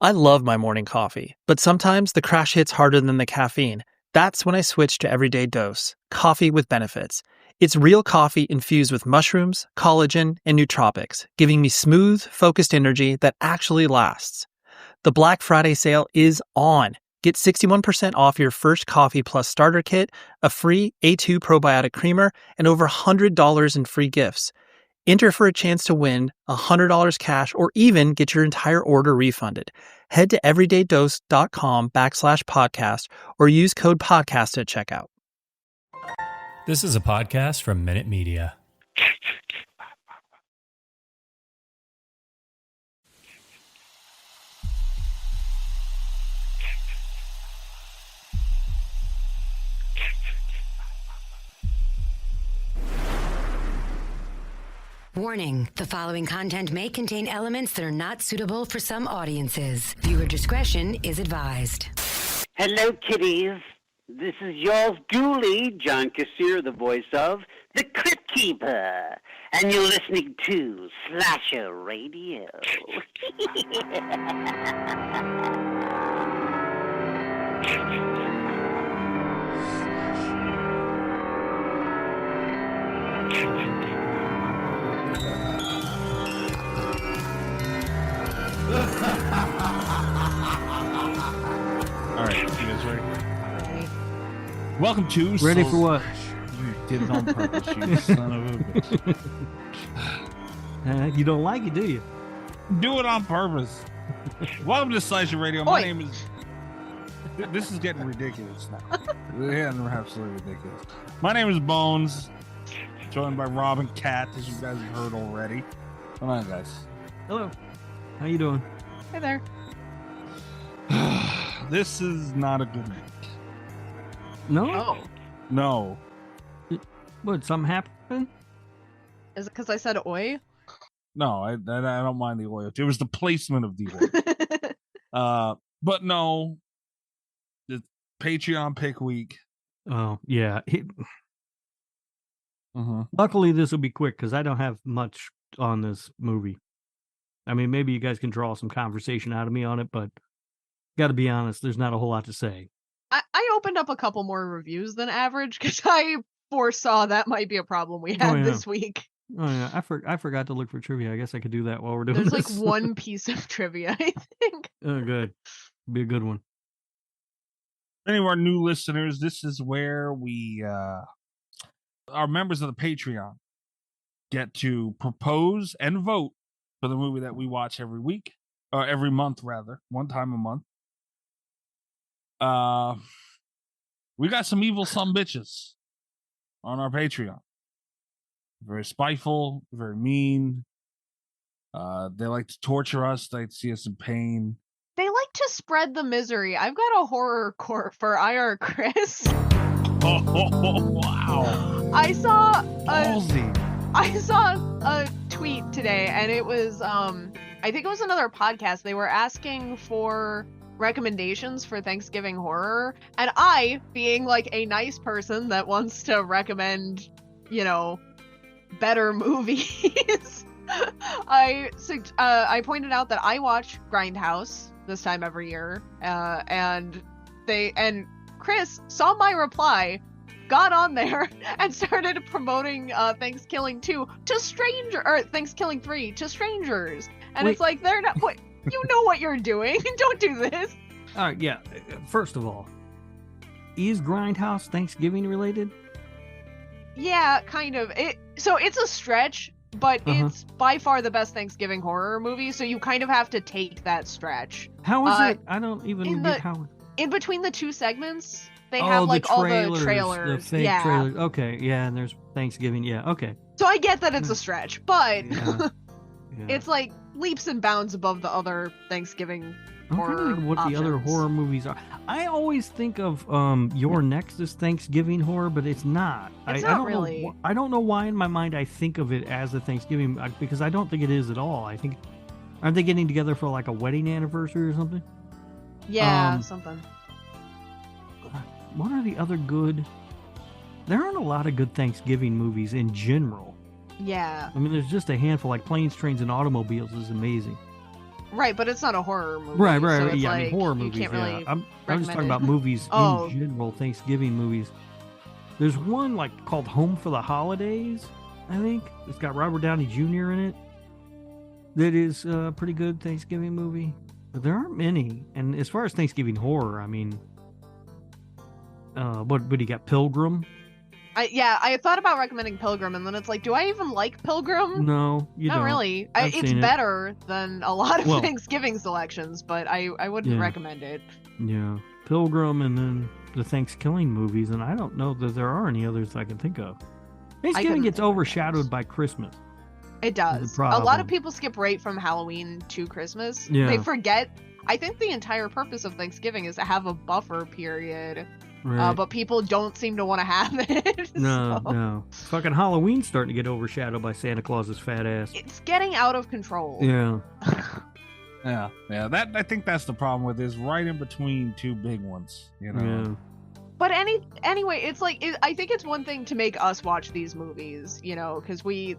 I love my morning coffee, but sometimes the crash hits harder than the caffeine. That's when I switch to Everyday Dose, coffee with benefits. It's real coffee infused with mushrooms, collagen, and nootropics, giving me smooth, focused energy that actually lasts. The Black Friday sale is on. Get 61% off your first Coffee Plus starter kit, a free A2 probiotic creamer, and over $100 in free gifts. Enter for a chance to win $100 cash or even get your entire order refunded. Head to everydaydose.com/podcast or use code podcast at checkout. This is a podcast from Minute Media. Warning, the following content may contain elements that are not suitable for some audiences. Viewer discretion is advised. Hello, kiddies. This is yours duly, John Kassir, the voice of the Crypt Keeper. And you're listening to Slasher Radio. All right, you guys ready? Welcome to Ready for what? You did it on purpose, you son of a bitch. You don't like it, do you? Do it on purpose. Welcome to Slasher Radio. My name is... This is getting ridiculous now. Yeah, absolutely ridiculous. My name is Bones, joined by Rob and Kat, as you guys have heard already. Come on, guys. Hello. How you doing? Hey there. This is not a good week. No? Oh. No. What, something happened? Is it because I said oi? No, I don't mind the oil. It was the placement of the oil. But no, the Patreon pick week. Oh, yeah. Luckily, this will be quick because I don't have much on this movie. I mean, maybe you guys can draw some conversation out of me on it, but got to be honest, there's not a whole lot to say. I opened up a couple more reviews than average because I foresaw that might be a problem we had this week. Oh, yeah. I forgot to look for trivia. I guess I could do that while we're doing There's this. like one piece of trivia, I think. Oh, good. Be a good one. Any of our new listeners, this is where we, our members of the Patreon, get to propose and vote for the movie that we watch every week, or every month, rather, one time a month. We got some evil bitches on our Patreon. Very spiteful, very mean. They like to torture us. They like to see us in pain. They like to spread the misery. I've got a horror court for EyeRChris. Oh, wow. I saw Ballsy. I saw a tweet today, and it was I think it was another podcast. They were asking for recommendations for Thanksgiving horror, and I, being like a nice person that wants to recommend, better movies, I pointed out that I watch Grindhouse this time every year, and Chris saw my reply, got on there, and started promoting Thankskilling 2 to Thankskilling 3 to strangers, and Wait. it's like they're not. What, you know what you're doing? Don't do this. All right, yeah. First of all, is Grindhouse Thanksgiving related? Yeah, kind of. So it's a stretch, but it's by far the best Thanksgiving horror movie, so you kind of have to take that stretch. How is it? I don't even get how. In between the two segments, they have like all the trailers. The fake trailers. Okay, yeah, and there's Thanksgiving. Yeah, okay. So I get that it's a stretch, but Yeah. it's like leaps and bounds above the other Thanksgiving horror what the other options. horror movies are. I always think of Your Next is Thanksgiving horror, but it's not. It's I not don't really. know, I don't know why in my mind I think of it as a Thanksgiving, because I don't think it is at all. I think, aren't they getting together for like a wedding anniversary or something? Yeah, something. What are the other good? There aren't a lot of good Thanksgiving movies in general. Yeah. I mean, there's just a handful. Like Planes, Trains, and Automobiles is amazing. Right, but it's not a horror movie. Right. So it's Yeah, like, I mean, horror you movies. can't really I'm just recommend talking it. about movies Oh. in general, Thanksgiving movies. There's one like called Home for the Holidays, I think. It's got Robert Downey Jr. in it. That is a pretty good Thanksgiving movie. But there aren't many. And as far as Thanksgiving horror, I mean, but you got Pilgrim. I thought about recommending Pilgrim, and then it's like, do I even like Pilgrim? No, you Not don't. really. I've It's seen it. better than a lot of Well- Thanksgiving selections, but I wouldn't Yeah. recommend it. Yeah, Pilgrim, and then the Thanksgiving movies, and I don't know that there are any others I can think of. Thanksgiving couldn't gets think of overshadowed others. by Christmas. It does. A lot problem. of people skip right from Halloween to Christmas. Yeah. They forget. I think the entire purpose of Thanksgiving is to have a buffer period, Right. but people don't seem to want to have it. No, so no. Fucking Halloween's starting to get overshadowed by Santa Claus's fat ass. it's getting out of control. Yeah. Yeah. That I think that's the problem with this. Right in between two big ones. You know. Yeah. But anyway, it's like I think it's one thing to make us watch these movies, because we,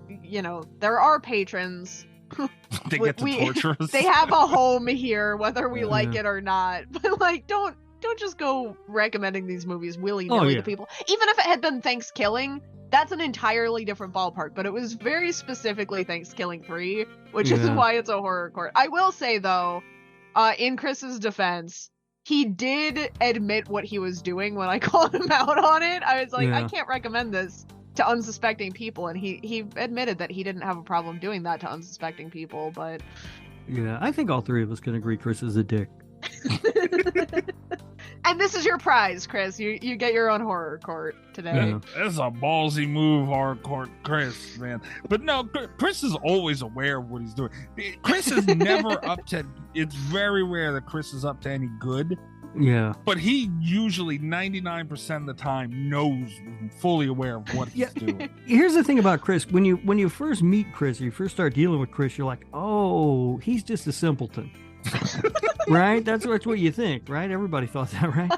there are patrons. They get to torture us. They have a home here, whether we like Yeah. it or not. But like, don't just go recommending these movies willy-nilly yeah. to people. Even if it had been Thankskilling, that's an entirely different ballpark. But it was very specifically Thankskilling 3, which is Yeah. why it's a horror court. I will say though, in Chris's defense, he did admit what he was doing when I called him out on it. I was like, Yeah. I can't recommend this to unsuspecting people, and he admitted that he didn't have a problem doing that to unsuspecting people, but Yeah. I think all three of us can agree Chris is a dick. and this is your prize, Chris. You get your own horror court today. Yeah. That's a ballsy move, hardcore Chris, man. But no, Chris is always aware of what he's doing. Chris is never up to. It's very rare that Chris is up to any good. Yeah. But he usually 99% of the time knows, fully aware of what he's doing. Here's the thing about Chris. When you first meet Chris, or you first start dealing with Chris, you're like, oh, he's just a simpleton. Right? That's what you think, right? Everybody thought that, right?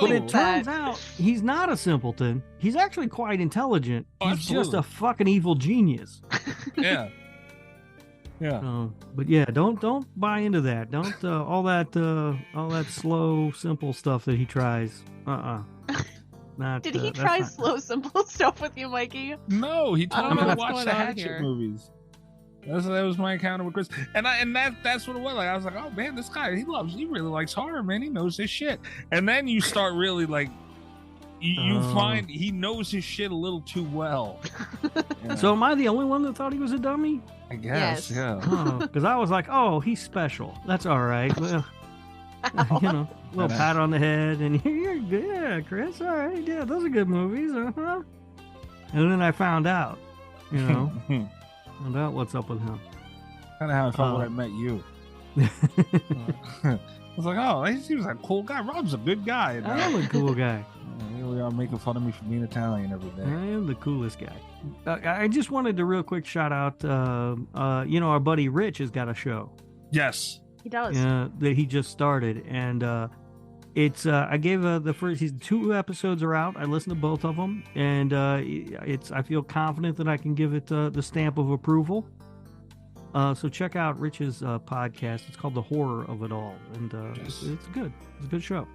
But it turns out he's not a simpleton. He's actually quite intelligent. Oh, He's just absolutely. a fucking evil genius. Yeah. Yeah. But yeah, don't buy into that. Don't all that slow, simple stuff that he tries. Not. Did he that's try not- slow, simple stuff with you, Mikey? No, he told I don't me know to what's watch going the on Hatchet here. movies. That was my encounter with Chris, and that's what it was. Like I was like, oh man, this guy he really likes horror, man. He knows his shit. And then you start really like, you find he knows his shit a little too well. Yeah. So am I the only one that thought he was a dummy? I guess, Yes. yeah. Because I was like, oh, he's special. That's all right. Well, a little pat on the head, and you're good, yeah, Chris. All right, yeah, those are good movies. And then I found out, found out what's up with him. Kind of how I felt when I met you. I was like, oh, he seems like a cool guy. Rob's a good guy. I am a cool guy. Here we are making fun of me for being Italian every I day. am the coolest guy. I just wanted to real quick shout out, our buddy Rich has got a show. Yes. He does. That he just started, and it's I gave the first. He's 2 episodes are out. I listened to both of them, and I feel confident that I can give it the stamp of approval. So check out Rich's podcast. It's called The Horror of It All, and Yes. it's good. It's a good show.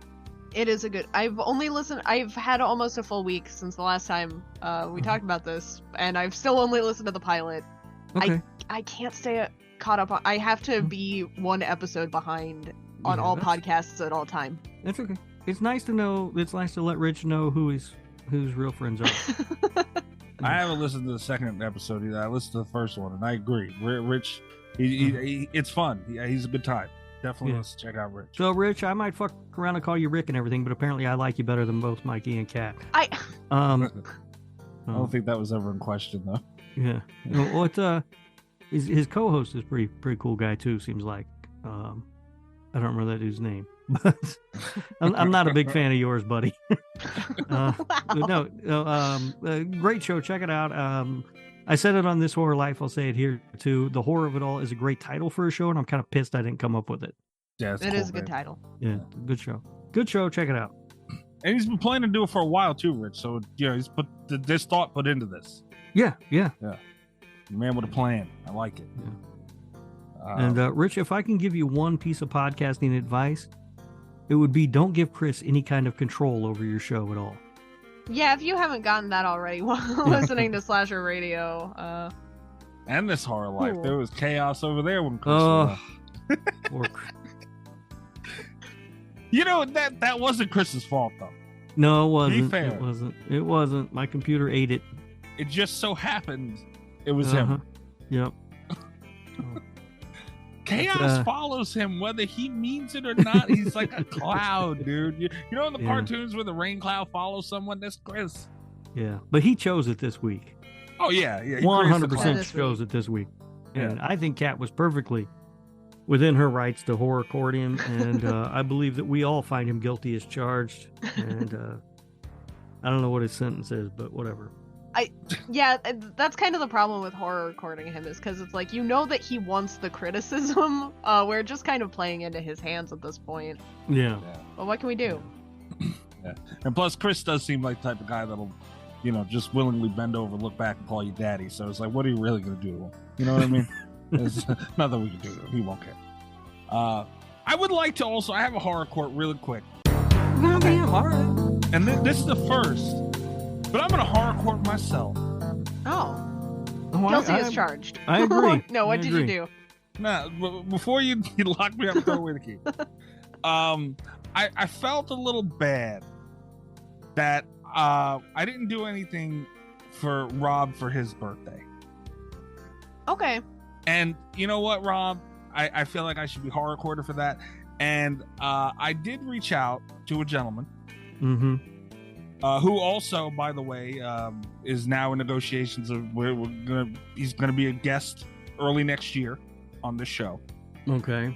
It is a good. I've only listened. I've had almost a full week since the last time we talked about this, and I've still only listened to the pilot. Okay. I can't stay caught up. I have to be 1 episode behind on Yeah, all that's- podcasts at all time. That's okay. It's nice to know. It's nice to let Rich know who his real friends are. I haven't listened to the second episode either. I listened to the first one, and I agree. Rich, he it's fun. He's a good time. Definitely Yeah. let's check out Rich. So, Rich, I might fuck around and call you Rick and everything, but apparently I like you better than both Mikey and Kat. I Um, I don't think that was ever in question, though. yeah. What? His co-host is pretty cool guy too. Seems like. I don't remember that dude's name, but I'm not a big fan of yours, buddy. But no, great show. Check it out. I said it on This Horror Life. I'll say it here too. The Horror of It All is a great title for a show, and I'm kind of pissed I didn't come up with it. Yeah, it's it cool, is a good man. title. Yeah, good show. Good show. Check it out. And he's been planning to do it for a while too, Rich. So he's put this thought put into this. Yeah. Man with a plan. I like it. And Rich, if I can give you one piece of podcasting advice, it would be don't give Chris any kind of control over your show at all. Yeah, if you haven't gotten that already while listening to Slasher Radio. And this horror life. There was chaos over there when Chris was You know, that wasn't Chris's fault, though. No, it wasn't. Be fair. It wasn't. My computer ate it. It just so happened it was him. Yep. Chaos follows him whether he means it or not. He's like a cloud, dude. You know in the cartoons where the rain cloud follows someone? That's Chris. Yeah, but he chose it this week. Oh, yeah. 100% chose it this week. And I think Kat was perfectly within her rights to horror court him, and I believe that we all find him guilty as charged. And I don't know what his sentence is, but whatever. That's kind of the problem with horror recording him, is because it's like, you know that he wants the criticism. We're just kind of playing into his hands at this point. Yeah. Well, what can we do? Yeah. And plus, Chris does seem like the type of guy that'll, just willingly bend over, look back, and call you daddy. So it's like, what are you really going to do? You know what I mean? There's nothing we can do. He won't care. I would like to also, I have a horror court really quick. Okay. All right. And this is the first, but I'm going to horror court myself. Oh. Guilty as charged. I agree. No, what did you do? Nah, before you lock me up and throw away the key. I felt a little bad that I didn't do anything for Rob for his birthday. Okay. And you know what, Rob? I feel like I should be horror courted for that. And I did reach out to a gentleman who also, by the way, is now in negotiations of where he's gonna be a guest early next year on this show. Okay.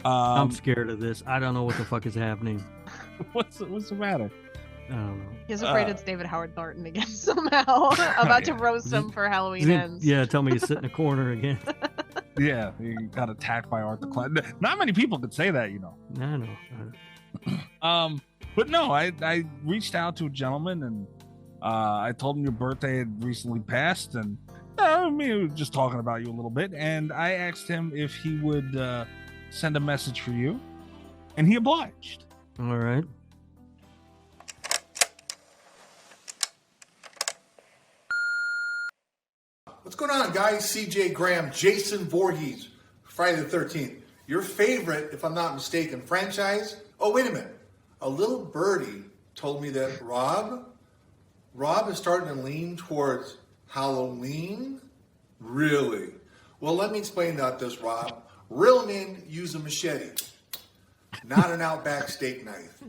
I'm scared of this. I don't know what the fuck is happening. What's the matter? I don't know. He's afraid it's David Howard Thornton again somehow. About to roast him for Halloween Ends. Yeah, tell me to sit in a corner again. Yeah, he got attacked by Arthur Clarke. Not many people could say that, I know. But no, I reached out to a gentleman and I told him your birthday had recently passed, and we were just talking about you a little bit, and I asked him if he would send a message for you, and he obliged. All right. What's going on, guys? CJ Graham, Jason Voorhees, Friday the 13th. Your favorite, if I'm not mistaken, franchise? Oh, wait a minute. A little birdie told me that Rob is starting to lean towards Halloween? Really? Well, let me explain about this, Rob. Real men use a machete, not an Outback steak knife.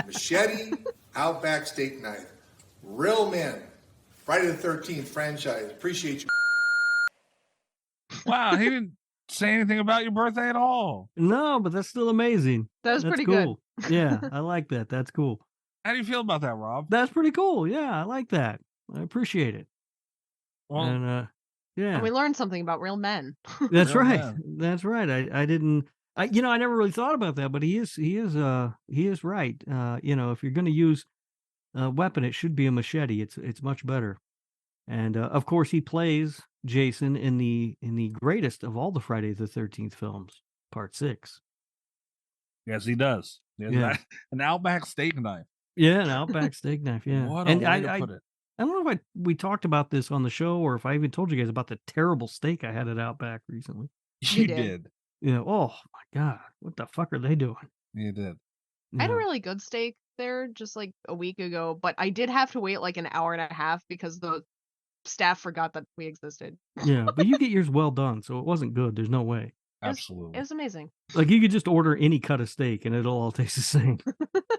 Machete, Outback steak knife. Real men. Friday the 13th franchise. Appreciate you. Wow, he didn't say anything about your birthday at all. No, but that's still amazing. That's pretty cool. Yeah, I like that. That's cool. How do you feel about that, Rob? That's pretty cool. Yeah, I like that. I appreciate it. Well, and yeah, and we learned something about real men. That's Real right. men. That's right. I didn't. I never really thought about that, but he is right. If you're going to use a weapon, it should be a machete. It's much better. And of course, he plays Jason in the greatest of all the Friday the 13th films, Part 6. Yes, he does. Yeah. An Outback steak knife. Yeah, an Outback steak knife. Yeah. What a way to put it. I don't know if we talked about this on the show or if I even told you guys about the terrible steak I had at Outback recently. You did. Yeah. Oh my God. What the fuck are they doing? You did. I had a really good steak there just like a week ago, but I did have to wait like an hour and a half because the staff forgot that we existed. Yeah, but you get yours well done, so it wasn't good. There's no way. Absolutely. It was amazing. Like you could just order any cut of steak and it'll all taste the same.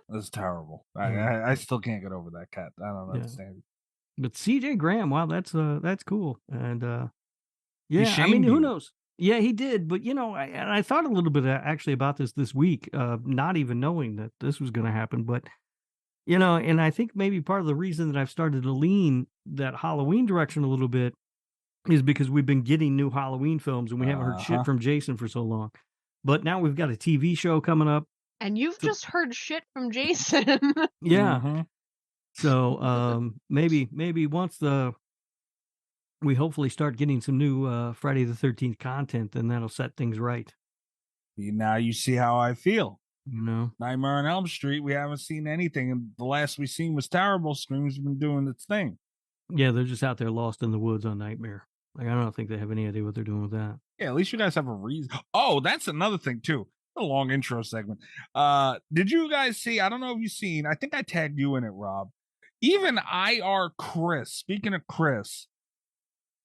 That's terrible. I still can't get over that cat. I don't understand. But CJ Graham, wow, that's cool. And He yeah, I mean, shamed who you. knows? Yeah, he did. But I thought a little bit actually about this week, not even knowing that this was going to happen. But and I think maybe part of the reason that I've started to lean that Halloween direction a little bit is because we've been getting new Halloween films and we haven't heard shit from Jason for so long. But now we've got a TV show coming up. And you've just heard shit from Jason. Yeah. So maybe once the we hopefully start getting some new Friday the 13th content, then that'll set things right. Now you see how I feel. You know, Nightmare on Elm Street, we haven't seen anything, and the last we seen was terrible. Scream's been doing its thing. Yeah, they're just out there lost in the woods on Nightmare. Like, I don't think they have any idea what they're doing with that. Yeah, at least you guys have a reason. Oh, that's another thing too. A long intro segment. Did you guys see? I don't know if you've seen. I think I tagged you in it, Rob. Even EyeRChris. Speaking of Chris,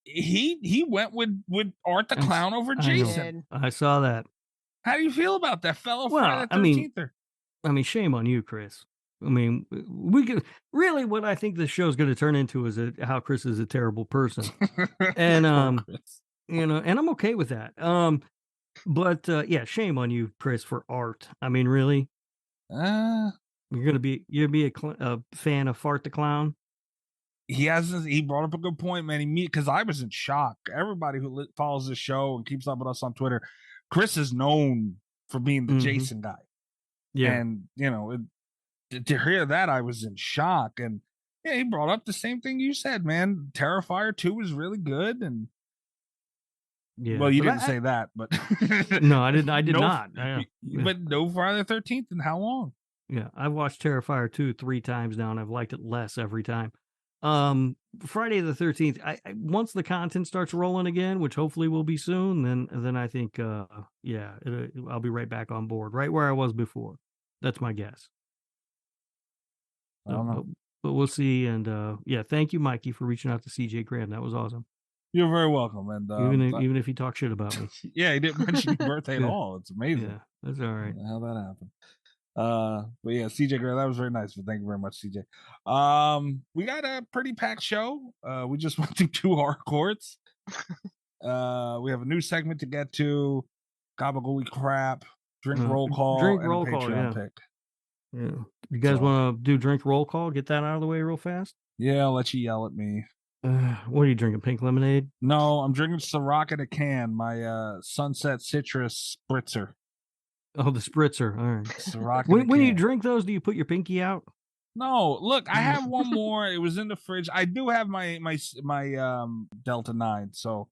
he went with Art the Clown over Jason. I saw that. How do you feel about that, fellow? Well, Friday the 13th? I mean, shame on you, Chris. I mean, we could really what I think this show's going to turn into is how Chris is a terrible person, and you know, and I'm okay with that. But yeah, shame on you, Chris, for Art. I mean, really, you're gonna be a fan of Fart the Clown. He brought up a good point, man. Because I was in shock. Everybody who follows this show and keeps up with us on Twitter, Chris is known for being the Jason guy. Yeah, and you know, to hear that, I was in shock. And yeah, he brought up the same thing you said, man. Terrifier 2 was really good, and yeah. Well, you didn't say that, but no, I didn't. I did not. But no Friday the 13th, and how long? Yeah, I've watched Terrifier 2 3 times now, and I've liked it less every time. Friday the 13th. I once the content starts rolling again, which hopefully will be soon, then I think, yeah, I'll be right back on board, right where I was before. That's my guess. I don't know, but we'll see. And yeah, thank you, Mikey, for reaching out to CJ Graham. That was awesome. You're very welcome. And even if he talks shit about me. Yeah, he didn't mention your birthday at all. It's amazing. Yeah, that's all right. How that happened. But yeah, CJ Graham, that was very nice. But thank you very much, CJ. We got a pretty packed show. We just went through 2 hardcores. We have a new segment to get to. Gabagool crap, drink roll call, drink and roll a Patreon call. Yeah. pick. Yeah. You guys want to do drink roll call? Get that out of the way real fast. Yeah, I'll let you yell at me. What are you drinking? Pink lemonade? No, I'm drinking Ciroc in a can. My Sunset Citrus Spritzer. Oh, the spritzer. All right. Ciroc when you drink those, do you put your pinky out? No. Look, I have one more. It was in the fridge. I do have my Delta 9, so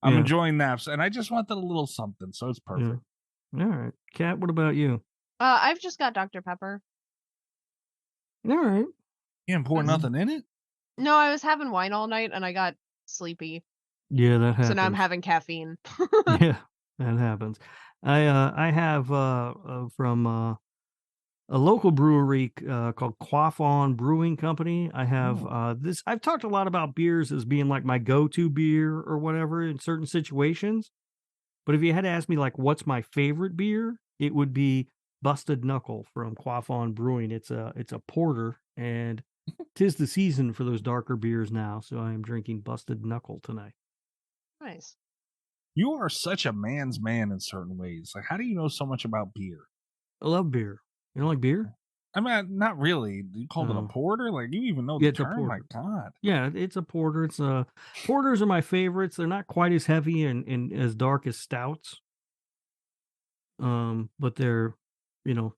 I'm enjoying that. And I just wanted a little something, so it's perfect. Yeah. All right, Kat. What about you? I've just got Dr. Pepper. All right. You didn't pour nothing in it? No, I was having wine all night and I got sleepy. Yeah, that happens. So now I'm having caffeine. Yeah, that happens. I have from a local brewery called Quaff On Brewing Company. I have this. I've talked a lot about beers as being like my go-to beer or whatever in certain situations. But if you had to ask me like what's my favorite beer, it would be Busted Knuckle from Quaff On Brewing. It's a porter, and 'tis the season for those darker beers now. So I am drinking Busted Knuckle tonight. Nice. You are such a man's man in certain ways. Like, how do you know so much about beer? I love beer. You don't like beer? I mean, not really. You called it a porter? Like, you even know the term? My God. Yeah, it's a porter. Porters are my favorites. They're not quite as heavy and as dark as stouts. But they're,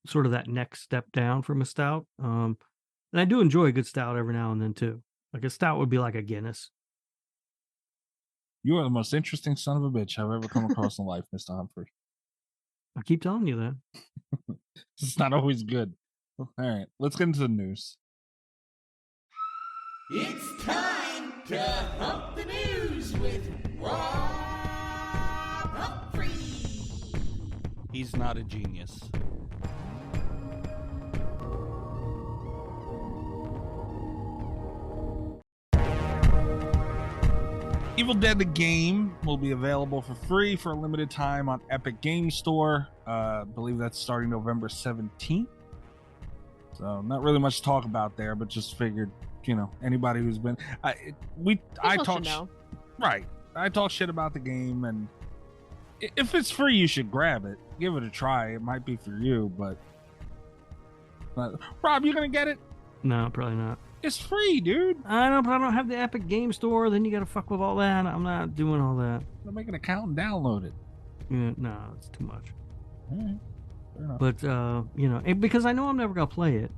sort of that next step down from a stout. And I do enjoy a good stout every now and then too. Like a stout would be like a Guinness. You are the most interesting son of a bitch I've ever come across in life, Mr. Humphrey. I keep telling you that. It's not always good. All right, let's get into the news. It's time to hump the news with Rob Humphrey. He's not a genius. Evil Dead the game will be available for free for a limited time on Epic Game Store. I believe that's starting November 17th. So not really much to talk about there, but just figured, anybody who's been I talk shit about the game, and if it's free, you should grab it. Give it a try. It might be for you, but Rob, you gonna get it? No, probably not. It's free, dude. I know, but I don't have the Epic Game Store. Then you got to fuck with all that. I'm not doing all that. Make an account and download it. Yeah, no, it's too much. All right. Fair enough. But, because I know I'm never going to play it.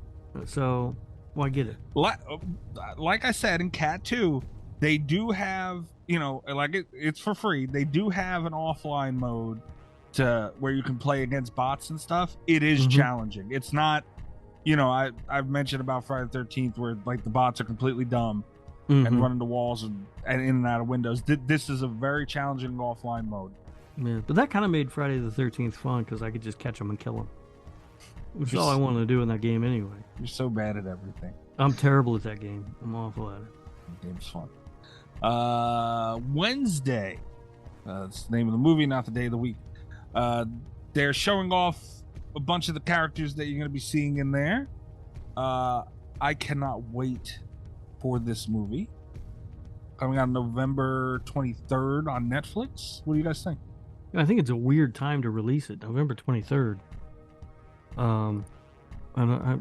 So, why get it? Like I said in Cat 2, They do have, like it's for free. They do have an offline mode to where you can play against bots and stuff. It is challenging. It's not, I've mentioned about Friday the 13th where like the bots are completely dumb and run into walls and in and out of windows. This is a very challenging offline mode. Yeah, but that kind of made Friday the 13th fun because I could just catch them and kill them. Which is all I wanted to do in that game anyway. You're so bad at everything. I'm terrible at that game. I'm awful at it. The game's fun. Wednesday. That's the name of the movie, not the day of the week. They're showing off a bunch of the characters that you're going to be seeing in there. I cannot wait for this movie. Coming out November 23rd on Netflix. What do you guys think? I think it's a weird time to release it, November 23rd.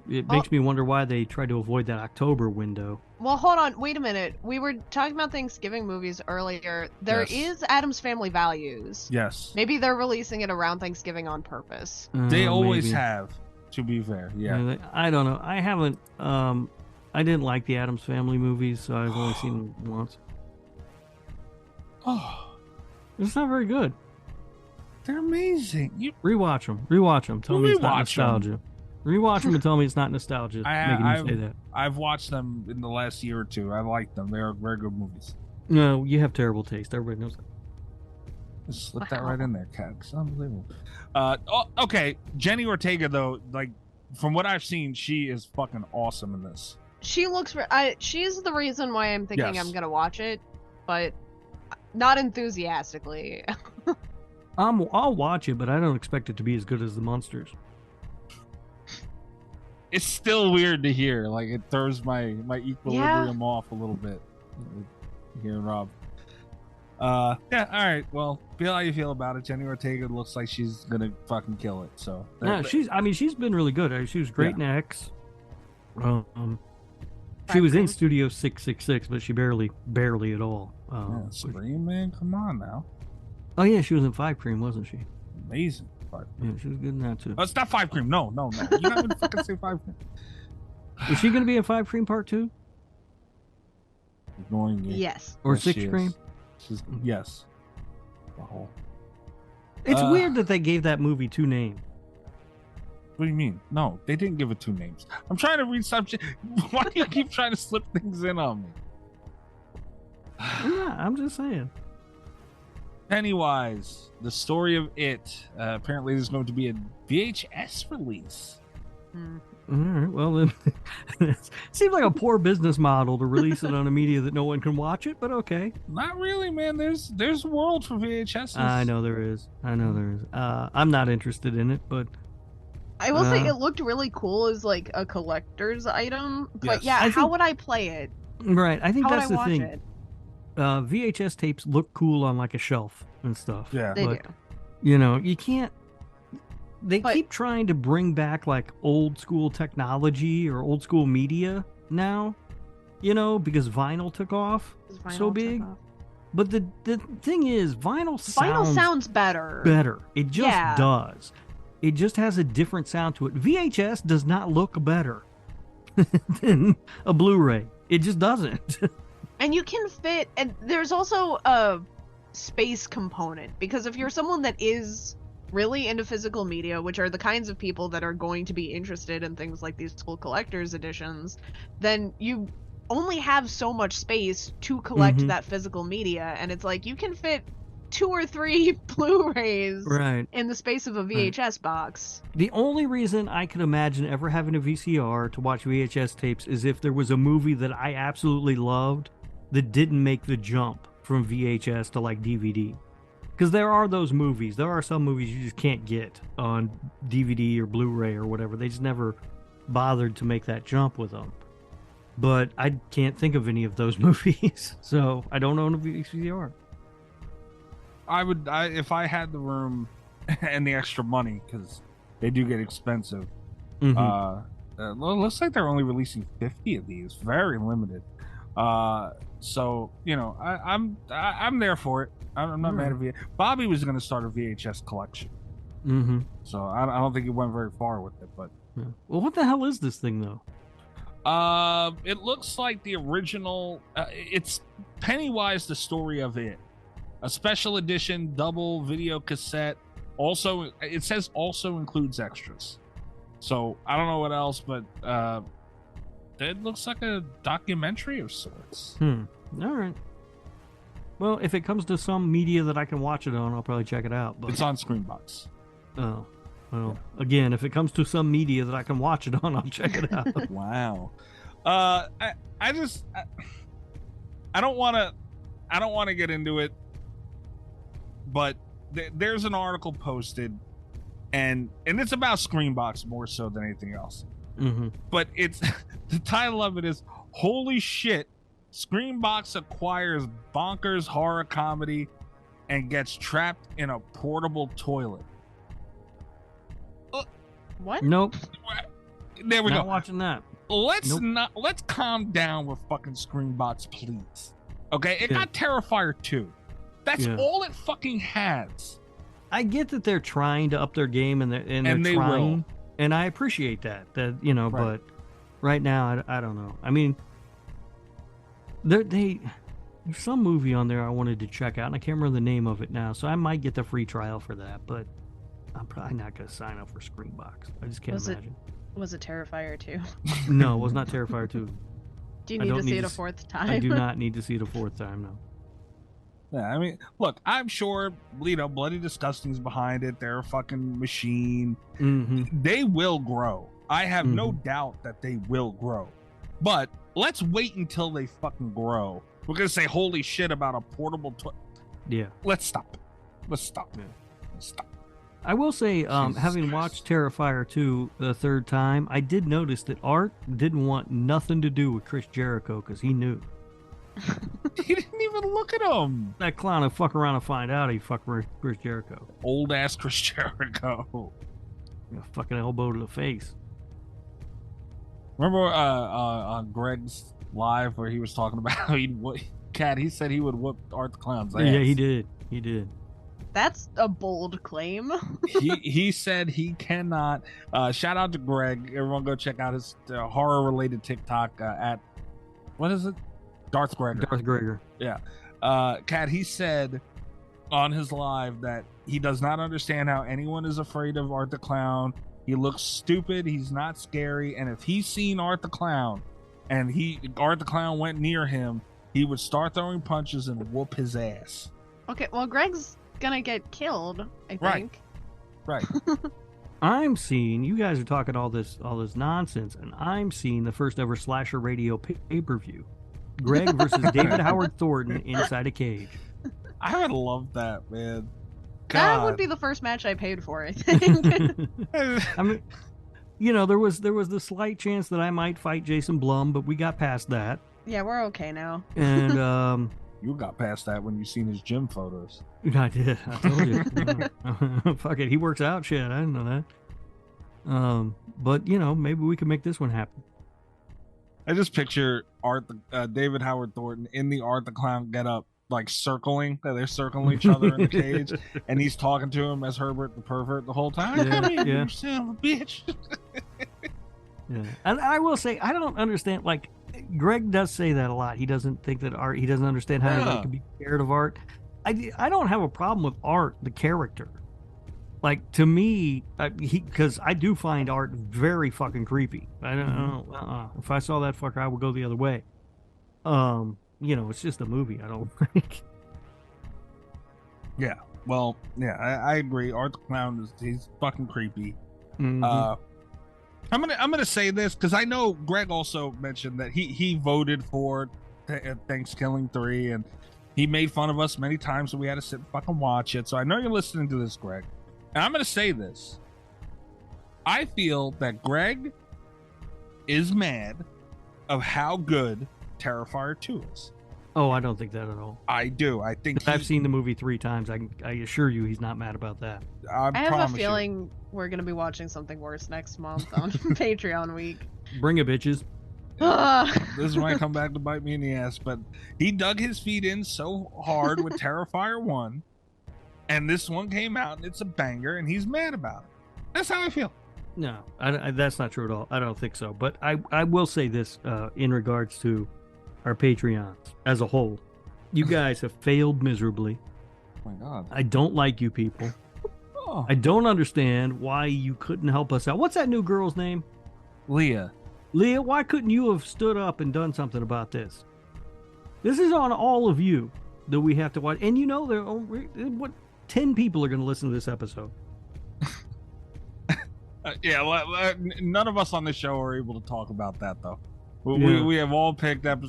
It makes me wonder why they tried to avoid that October window. Well, hold on. Wait a minute. We were talking about Thanksgiving movies earlier. There is Addams Family Values. Yes. Maybe they're releasing it around Thanksgiving on purpose. They always have, to be fair. Yeah. I don't know. I haven't. I didn't like the Addams Family movies, so I've only seen them once. Oh, it's not very good. They're amazing. You rewatch them. Tell me it's not nostalgia. Rewatch them and tell me it's not nostalgia. Making you say that. I've watched them in the last year or two. I like them. They are very good movies. No, you have terrible taste. Everybody knows that. Just slip that right in there, Kat. It's unbelievable. Okay. Jenny Ortega, though, like from what I've seen, she is fucking awesome in this. She looks. She's the reason why I'm thinking I'm gonna watch it, but not enthusiastically. I'll watch it, but I don't expect it to be as good as the Monsters. It's still weird to hear. Like it throws my equilibrium off a little bit. Hearing Rob. All right. Well, feel how you feel about it. Jenny Ortega looks like she's gonna fucking kill it. So no, she's been really good. She was great in X. She was in Studio 666, but she barely at all. Scream, man, come on now. Oh yeah, she was in Five Cream, wasn't she? Amazing. Yeah, she was good in that too. Oh, it's not Five Cream. No. You're not gonna fucking say Five Cream. Is she gonna be in Five Cream Part 2? Ignoring you. Yes. Or Six Cream? Yes. It's weird that they gave that movie 2 names. What do you mean? No, they didn't give it 2 names. I'm trying to read something. Why do you keep trying to slip things in on me? Yeah, I'm just saying. Pennywise, the story of it. Apparently, there's going to be a VHS release. All right. Well, then, it seems like a poor business model to release it on a media that no one can watch it, but okay. Not really, man. There's a world for VHS. I know there is. I'm not interested in it, but I will say it looked really cool as like a collector's item. But how would I play it? Right. I think how that's would I the watch thing. It? VHS tapes look cool on like a shelf and stuff. Yeah, they do. You can't. They keep trying to bring back like old school technology or old school media now, because vinyl took off so big. But the thing is, vinyl sounds better. It just does. It just has a different sound to it. VHS does not look better than a Blu-ray. It just doesn't. And you can fit, and there's also a space component, because if you're someone that is really into physical media, which are the kinds of people that are going to be interested in things like these cool collector's editions, then you only have so much space to collect that physical media, and it's like you can fit 2 or 3 Blu-rays in the space of a VHS box. The only reason I could imagine ever having a VCR to watch VHS tapes is if there was a movie that I absolutely loved that didn't make the jump from VHS to like DVD. Because there are those movies. There are some movies you just can't get on DVD or Blu-ray or whatever. They just never bothered to make that jump with them. But I can't think of any of those movies, so I don't own a VCR. If I had the room and the extra money, because they do get expensive. Looks like they're only releasing 50 of these, very limited. So I'm there for it. I'm not mad at VHS. Bobby was going to start a VHS collection. So I don't think he went very far with it, but well, what the hell is this thing though? It looks like the original. It's Pennywise, the story of it. A special edition double video cassette. Also, it says also includes extras. So I don't know what else, but it looks like a documentary of sorts. All right. Well, if it comes to some media that I can watch it on, I'll probably check it out. But it's on Screenbox. Oh, well, again, if it comes to some media that I can watch it on, I'll check it out. Wow. I don't want to get into it, but there's an article posted, and it's about Screenbox more so than anything else. Mm-hmm. But it's the title of it is "Holy Shit! Screenbox acquires bonkers horror comedy and gets trapped in a portable toilet." What? Nope. There we Not go. watching that. Let's calm down with fucking Screenbox, please. Okay, it got Terrifier 2. That's all it fucking has. I get that they're trying to up their game and they're trying, and I appreciate that. But right now I don't know. I mean, there's some movie on there I wanted to check out, and I can't remember the name of it now, so I might get the free trial for that. But I'm probably not going to sign up for Screenbox. I just can't imagine. Was it Terrifier 2? No, it was not Terrifier 2. Do you need to see it a fourth time? I do not need to see it a fourth time, no. Yeah, I mean, look, I'm sure, Bloody Disgusting's behind it. They're a fucking machine. Mm-hmm. They will grow. I have no doubt that they will grow. But let's wait until they fucking grow. We're going to say holy shit about a portable toilet. Yeah. Let's stop. Let's stop. Yeah. Let's stop. I will say, having watched Terrifier 2 the third time, I did notice that Art didn't want nothing to do with Chris Jericho because he knew. He didn't even look at him. That clown will fuck around and find out he fucked with Chris Jericho. Old ass Chris Jericho. A fucking elbow to the face. Remember on Greg's live where he was talking about how he said he would whoop Art the Clown's ass. Yeah, he did. He did. That's a bold claim. he said he cannot. Shout out to Greg. Everyone go check out his horror related TikTok at what is it? Darth Gregor. Yeah. Kat, he said on his live that he does not understand how anyone is afraid of Art the Clown. He looks stupid. He's not scary. And if he's seen Art the Clown and Art the Clown went near him, he would start throwing punches and whoop his ass. Okay, well, Greg's gonna get killed, I think. Right. I'm seeing, you guys are talking all this nonsense, and I'm seeing the first ever Slasher Radio pay-per-view. Greg versus David Howard Thornton inside a cage. I would love that, man. God. That would be the first match I paid for, I think. I mean, there was the slight chance that I might fight Jason Blum, but we got past that. Yeah, we're okay now. And you got past that when you seen his gym photos. I did. I told you. Fuck it. He works out. Shit, I didn't know that. But maybe we can make this one happen. I just picture David Howard Thornton in the Art the Clown getup, like circling. They're circling each other in the cage, and he's talking to him as Herbert the pervert the whole time. Yeah. You son of a bitch. Yeah, and I will say I don't understand. Like Greg does say that a lot. He doesn't think that Art. He doesn't understand how he can be scared of Art. I don't have a problem with Art, the character. Like, to me, because I do find Art very fucking creepy. I don't know. If I saw that fucker, I would go the other way. It's just a movie. I don't think. Yeah. Well, yeah, I agree. Art the Clown he's fucking creepy. Mm-hmm. I'm gonna say this because I know Greg also mentioned that he voted for Thankskilling 3 and he made fun of us many times, so we had to sit and fucking watch it. So I know you're listening to this, Greg. And I'm going to say this. I feel that Greg is mad of how good Terrifier 2 is. Oh, I don't think that at all. I do. I think I've seen the movie 3 times. I assure you he's not mad about that. I have a feeling we're going to be watching something worse next month on Patreon week. Bring it, bitches. This might come back to bite me in the ass, but he dug his feet in so hard with Terrifier 1, and this one came out and it's a banger, and he's mad about it. That's how I feel. No, that's not true at all. I don't think so. But I will say this in regards to our Patreons as a whole. You guys have failed miserably. Oh my God. I don't like you people. Oh. I don't understand why you couldn't help us out. What's that new girl's name? Leah. Leah, why couldn't you have stood up and done something about this? This is on all of you that we have to watch. And you know, 10 people are going to listen to this episode. None of us on the show are able to talk about that, though. Yeah. We have all picked up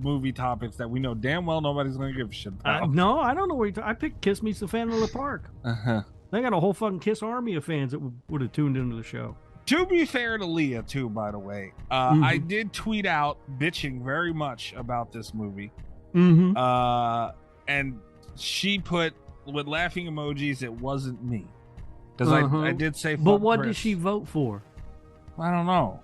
movie topics that we know damn well nobody's going to give a shit about. No, I don't know what I picked Kiss Meets the Phantom of the Park. Uh-huh. They got a whole fucking Kiss army of fans that would have tuned into the show. To be fair to Leah, too, by the way, I did tweet out bitching very much about this movie. Mm-hmm. And she put with laughing emojis, it wasn't me. Because I did say, but what Chris. did she vote for? I don't know.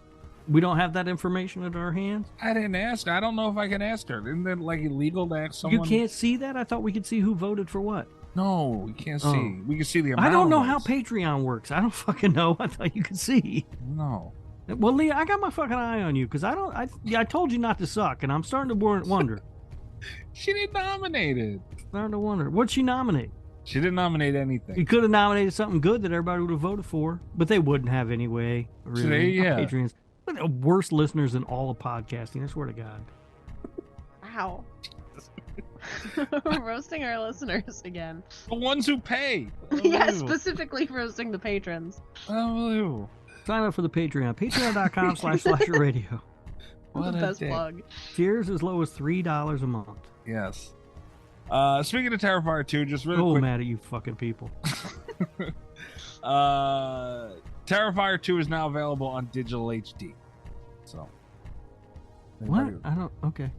We don't have that information at our hands? I didn't ask her. I don't know if I can ask her. Isn't it like illegal to ask someone? You can't see that? I thought we could see who voted for what. No, we can't see. We can see the amount. I don't know how Patreon works. I don't fucking know. I thought you could see. No. Well, Leah, I got my fucking eye on you because I told you not to suck, and I'm starting to wonder. She didn't nominate it. Starting to wonder. What'd she nominate? She didn't nominate anything. You could have nominated something good that everybody would have voted for, but they wouldn't have anyway. Really. Patreons. They're the worst listeners in all of podcasting. I swear to God. Wow. Roasting our listeners again. The ones who pay. Yeah, specifically roasting the patrons. Unbelievable. Sign up for the Patreon. Patreon.com/slasherradio. What the best plug. Tiers as low as $3 a month. Yes. Speaking of Terrifier 2, just really quick. Mad at you fucking people. Terrifier 2 is now available on digital HD. So. What? I don't. Okay.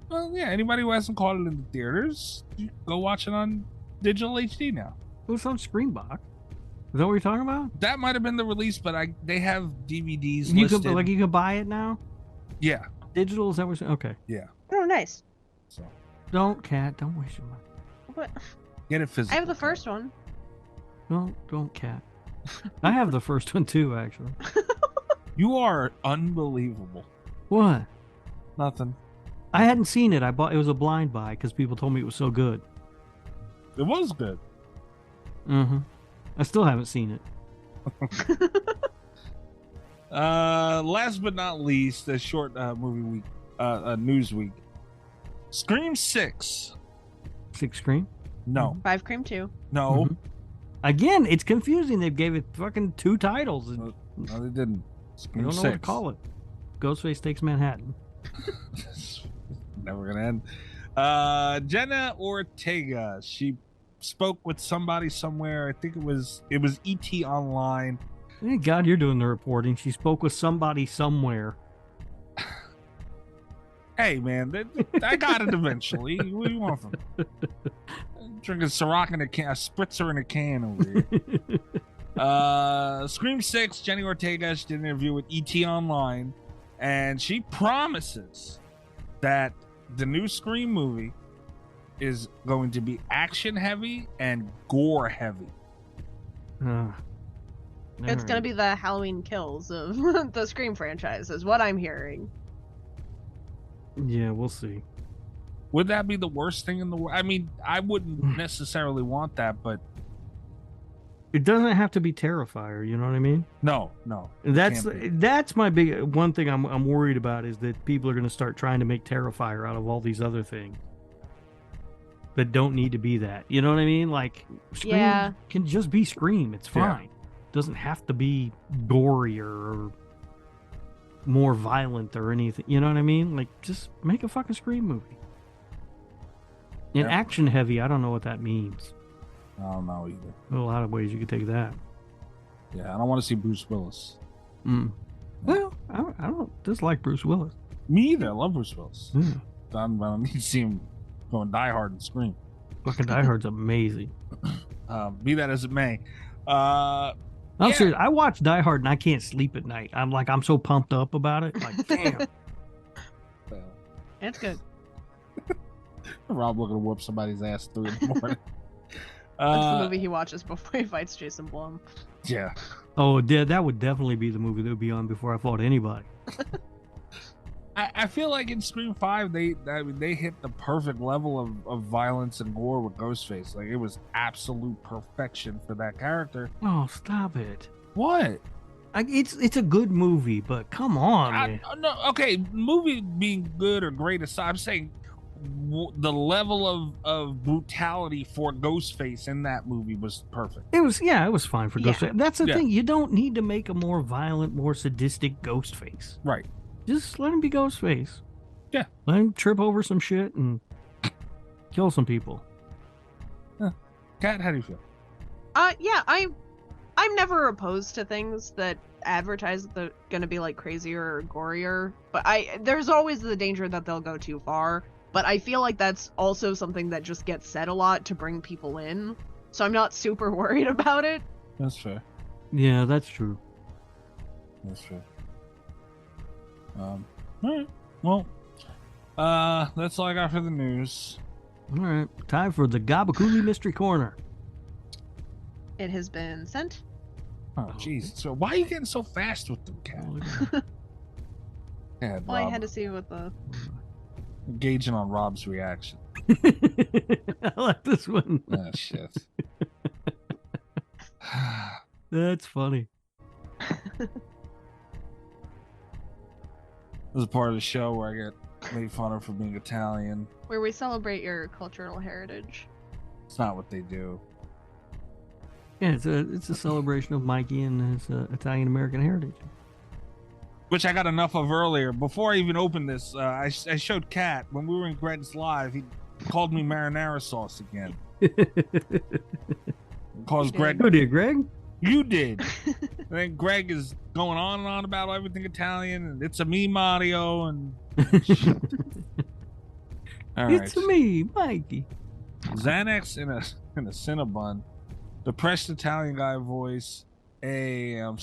Well, yeah. Anybody who hasn't caught it in the theaters, you go watch it on digital HD now. It was on Screenbox. Is that what you're talking about? That might have been the release, but they have DVDs you listed. You can buy it now? Yeah. Digital, is that what you're saying? Okay. Yeah. Oh, nice. So. Don't waste your money. What? Get it physical. I have the first one. Don't cat. I have the first one too, actually. You are unbelievable. What? Nothing. I hadn't seen it. It was a blind buy because people told me it was so good. It was good. Mm-hmm. I still haven't seen it. Last but not least, a short movie week, news week. Scream 6. 6 Scream? No. 5 Scream 2. No. Mm-hmm. Again, it's confusing. They gave it fucking 2 titles. No, they didn't. I don't know what to call it. Ghostface Takes Manhattan. Never gonna end. Jenna Ortega. She spoke with somebody somewhere. I think it was ET Online. Thank God you're doing the reporting. She spoke with somebody somewhere. Hey, man, I got it eventually. What do you want from me? I'm drinking Ciroc in a can, a spritzer in a can over here. Scream 6, Jenny Ortega, she did an interview with ET Online, and she promises that the new Scream movie is going to be action heavy and gore heavy. It's going to be the Halloween Kills of the Scream franchise, is what I'm hearing. Yeah, we'll see. Would that be the worst thing in the world? I mean, I wouldn't necessarily want that, but it doesn't have to be Terrifier. You know what I mean? No. That's my big one thing I'm worried about is that people are going to start trying to make Terrifier out of all these other things that don't need to be that. You know what I mean? Like Scream can just be Scream. It's fine. It doesn't have to be gorier or more violent or anything. You know what I mean? Like, just make a fucking Scream movie. And action heavy, I don't know what that means. I don't know either. There's a lot of ways you could take that. Yeah, I don't want to see Bruce Willis. Well, I don't dislike Bruce Willis. Me either. I love Bruce Willis. Yeah. I don't need to see him going Die Hard and Scream. Fucking Die Hard's amazing. Be that as it may. I'm serious. I watch Die Hard and I can't sleep at night. I'm so pumped up about it. Like, damn. It's good. Rob looking to whoop somebody's ass 3 in the morning. That's the movie he watches before he fights Jason Blum. Yeah. Oh, that would definitely be the movie that would be on before I fought anybody. I feel like in Scream 5 they hit the perfect level of violence and gore with Ghostface. Like it was absolute perfection for that character. Oh, stop it! What? It's a good movie, but come on, man. No, okay, movie being good or great aside, I'm saying the level of brutality for Ghostface in that movie was perfect. It was fine for Ghostface. That's the thing. You don't need to make a more violent, more sadistic Ghostface. Right. Just let him be Ghostface. Yeah. Let him trip over some shit and kill some people. Kat, how do you feel? Yeah, I'm never opposed to things that advertise that they're gonna be like crazier or gorier, but there's always the danger that they'll go too far. But I feel like that's also something that just gets said a lot to bring people in, so I'm not super worried about it. That's fair. Yeah, that's true. That's fair. All right. Well, that's all I got for the news. All right, time for the Gabagooli Mystery Corner. It has been sent. Oh, jeez. So why are you getting so fast with them, Kat? Yeah, Well, I had to see what the... Engaging on Rob's reaction. I like this one. Oh, shit. That's funny. This is a part of the show where I get made fun of for being Italian. Where we celebrate your cultural heritage. It's not what they do. Yeah, it's a celebration of Mikey and his Italian American heritage. Which I got enough of earlier. Before I even opened this, I showed Kat when we were in Greg's live. He called me marinara sauce again. Calls Greg. Who did, Greg? You did. And then Greg is going on and on about everything Italian, and it's a me, Mario, and all right. It's me, Mikey. Xanax in a Cinnabon, depressed Italian guy voice. Hey, I'm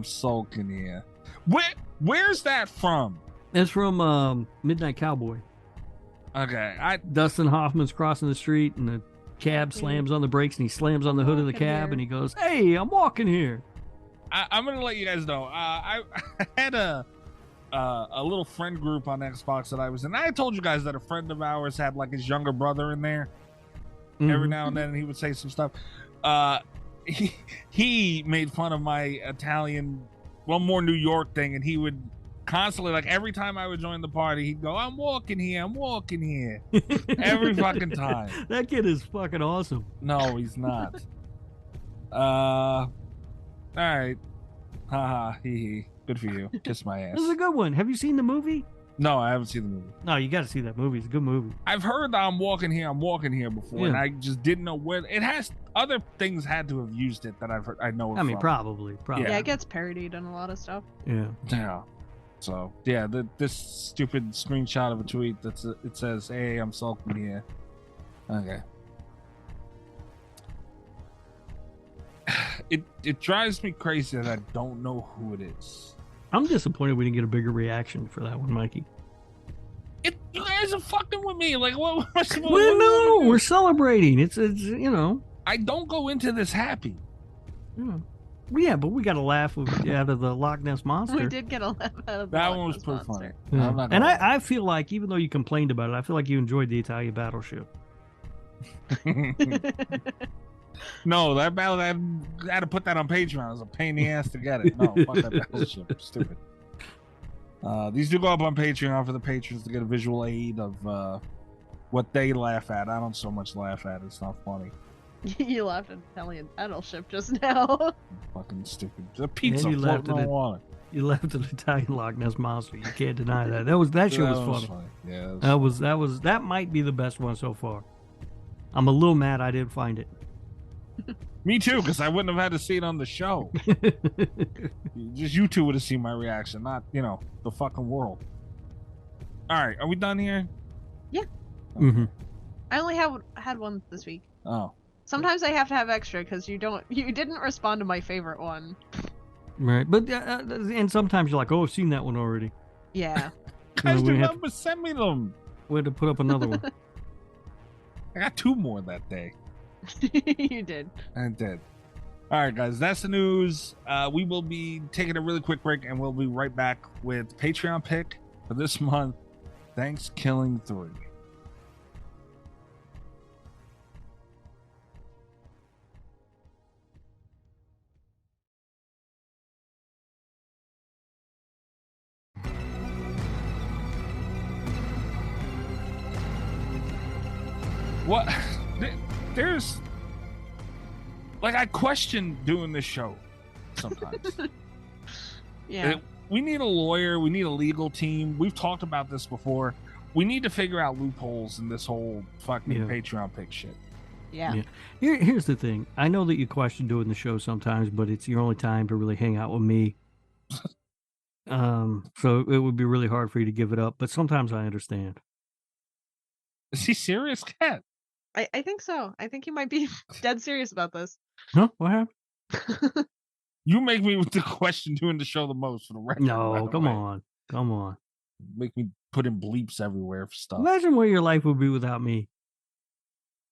sulking here. Where's that from? That's from Midnight Cowboy. Okay, Dustin Hoffman's crossing the street, and the cab slams on the brakes, and he slams on the hood of the cab, and he goes, "Hey, I'm walking here." I'm gonna let you guys know. I had a little friend group on Xbox that I was in. I told you guys that a friend of ours had like his younger brother in there. Every now and then he would say some stuff. He made fun of my Italian, well, more New York thing, and he would constantly, like every time I would join the party, he'd go, I'm walking here. Every fucking time. That kid is fucking awesome. No, he's not. All right. Haha, hee hee. Good for you. Kiss my ass. This is a good one. Have you seen the movie? No, I haven't seen the movie. No, you got to see that movie. It's a good movie. I've heard I'm walking here before, and I just didn't know where it has. Other things had to have used it that I've heard. I know. I mean, probably. Yeah, it gets parodied in a lot of stuff. Yeah. So yeah, this stupid screenshot of a tweet it says, "Hey, I'm sulking here." Okay. It drives me crazy that I don't know who it is. I'm disappointed we didn't get a bigger reaction for that one, Mikey. You guys are fucking with me. Like, what? We're celebrating. It's you know. I don't go into this happy. Yeah, but we got a laugh out of the Loch Ness Monster. We did get a laugh out of the that Loch one was Ness pretty Monster. funny. And I feel like, even though you complained about it, I feel like you enjoyed the Italian battleship. No, that battle, I had to put that on Patreon. It was a pain in the ass to get it. No, fuck that battleship. Stupid. These do go up on Patreon for the patrons to get a visual aid of what they laugh at. I don't so much laugh at it. It's not funny. You laughed at Italian battleship just now. Fucking stupid. The pizza you floating on water. You laughed at the Italian Loch Ness Monster. You can't deny that. That shit was funny. Yeah, that might be the best one so far. I'm a little mad I didn't find it. Me too, because I wouldn't have had to see it on the show. Just you two would have seen my reaction, not, the fucking world. All right, are we done here? Yeah. Mm-hmm. I only had one this week. Oh. Sometimes I have to have extra because you didn't respond to my favorite one. Right, but and sometimes you're like, oh, I've seen that one already. Yeah. Guys, remember, send me them. We had to put up another one. I got 2 more that day. You did. I did. All right, guys, that's the news. We will be taking a really quick break, and we'll be right back with Patreon pick for this month, Thankskilling 3. What? There's like, I question doing this show sometimes. Yeah. We need a lawyer. We need a legal team. We've talked about this before. We need to figure out loopholes in this whole fucking Patreon pick shit. Yeah. Here's the thing. I know that you question doing the show sometimes, but it's your only time to really hang out with me. So it would be really hard for you to give it up, but sometimes I understand. Is he serious, Kat? I think so. I think he might be dead serious about this. Huh? What happened? You make me with the question doing the show the most for the record. No, come on. Come on. Make me put in bleeps everywhere for stuff. Imagine where your life would be without me.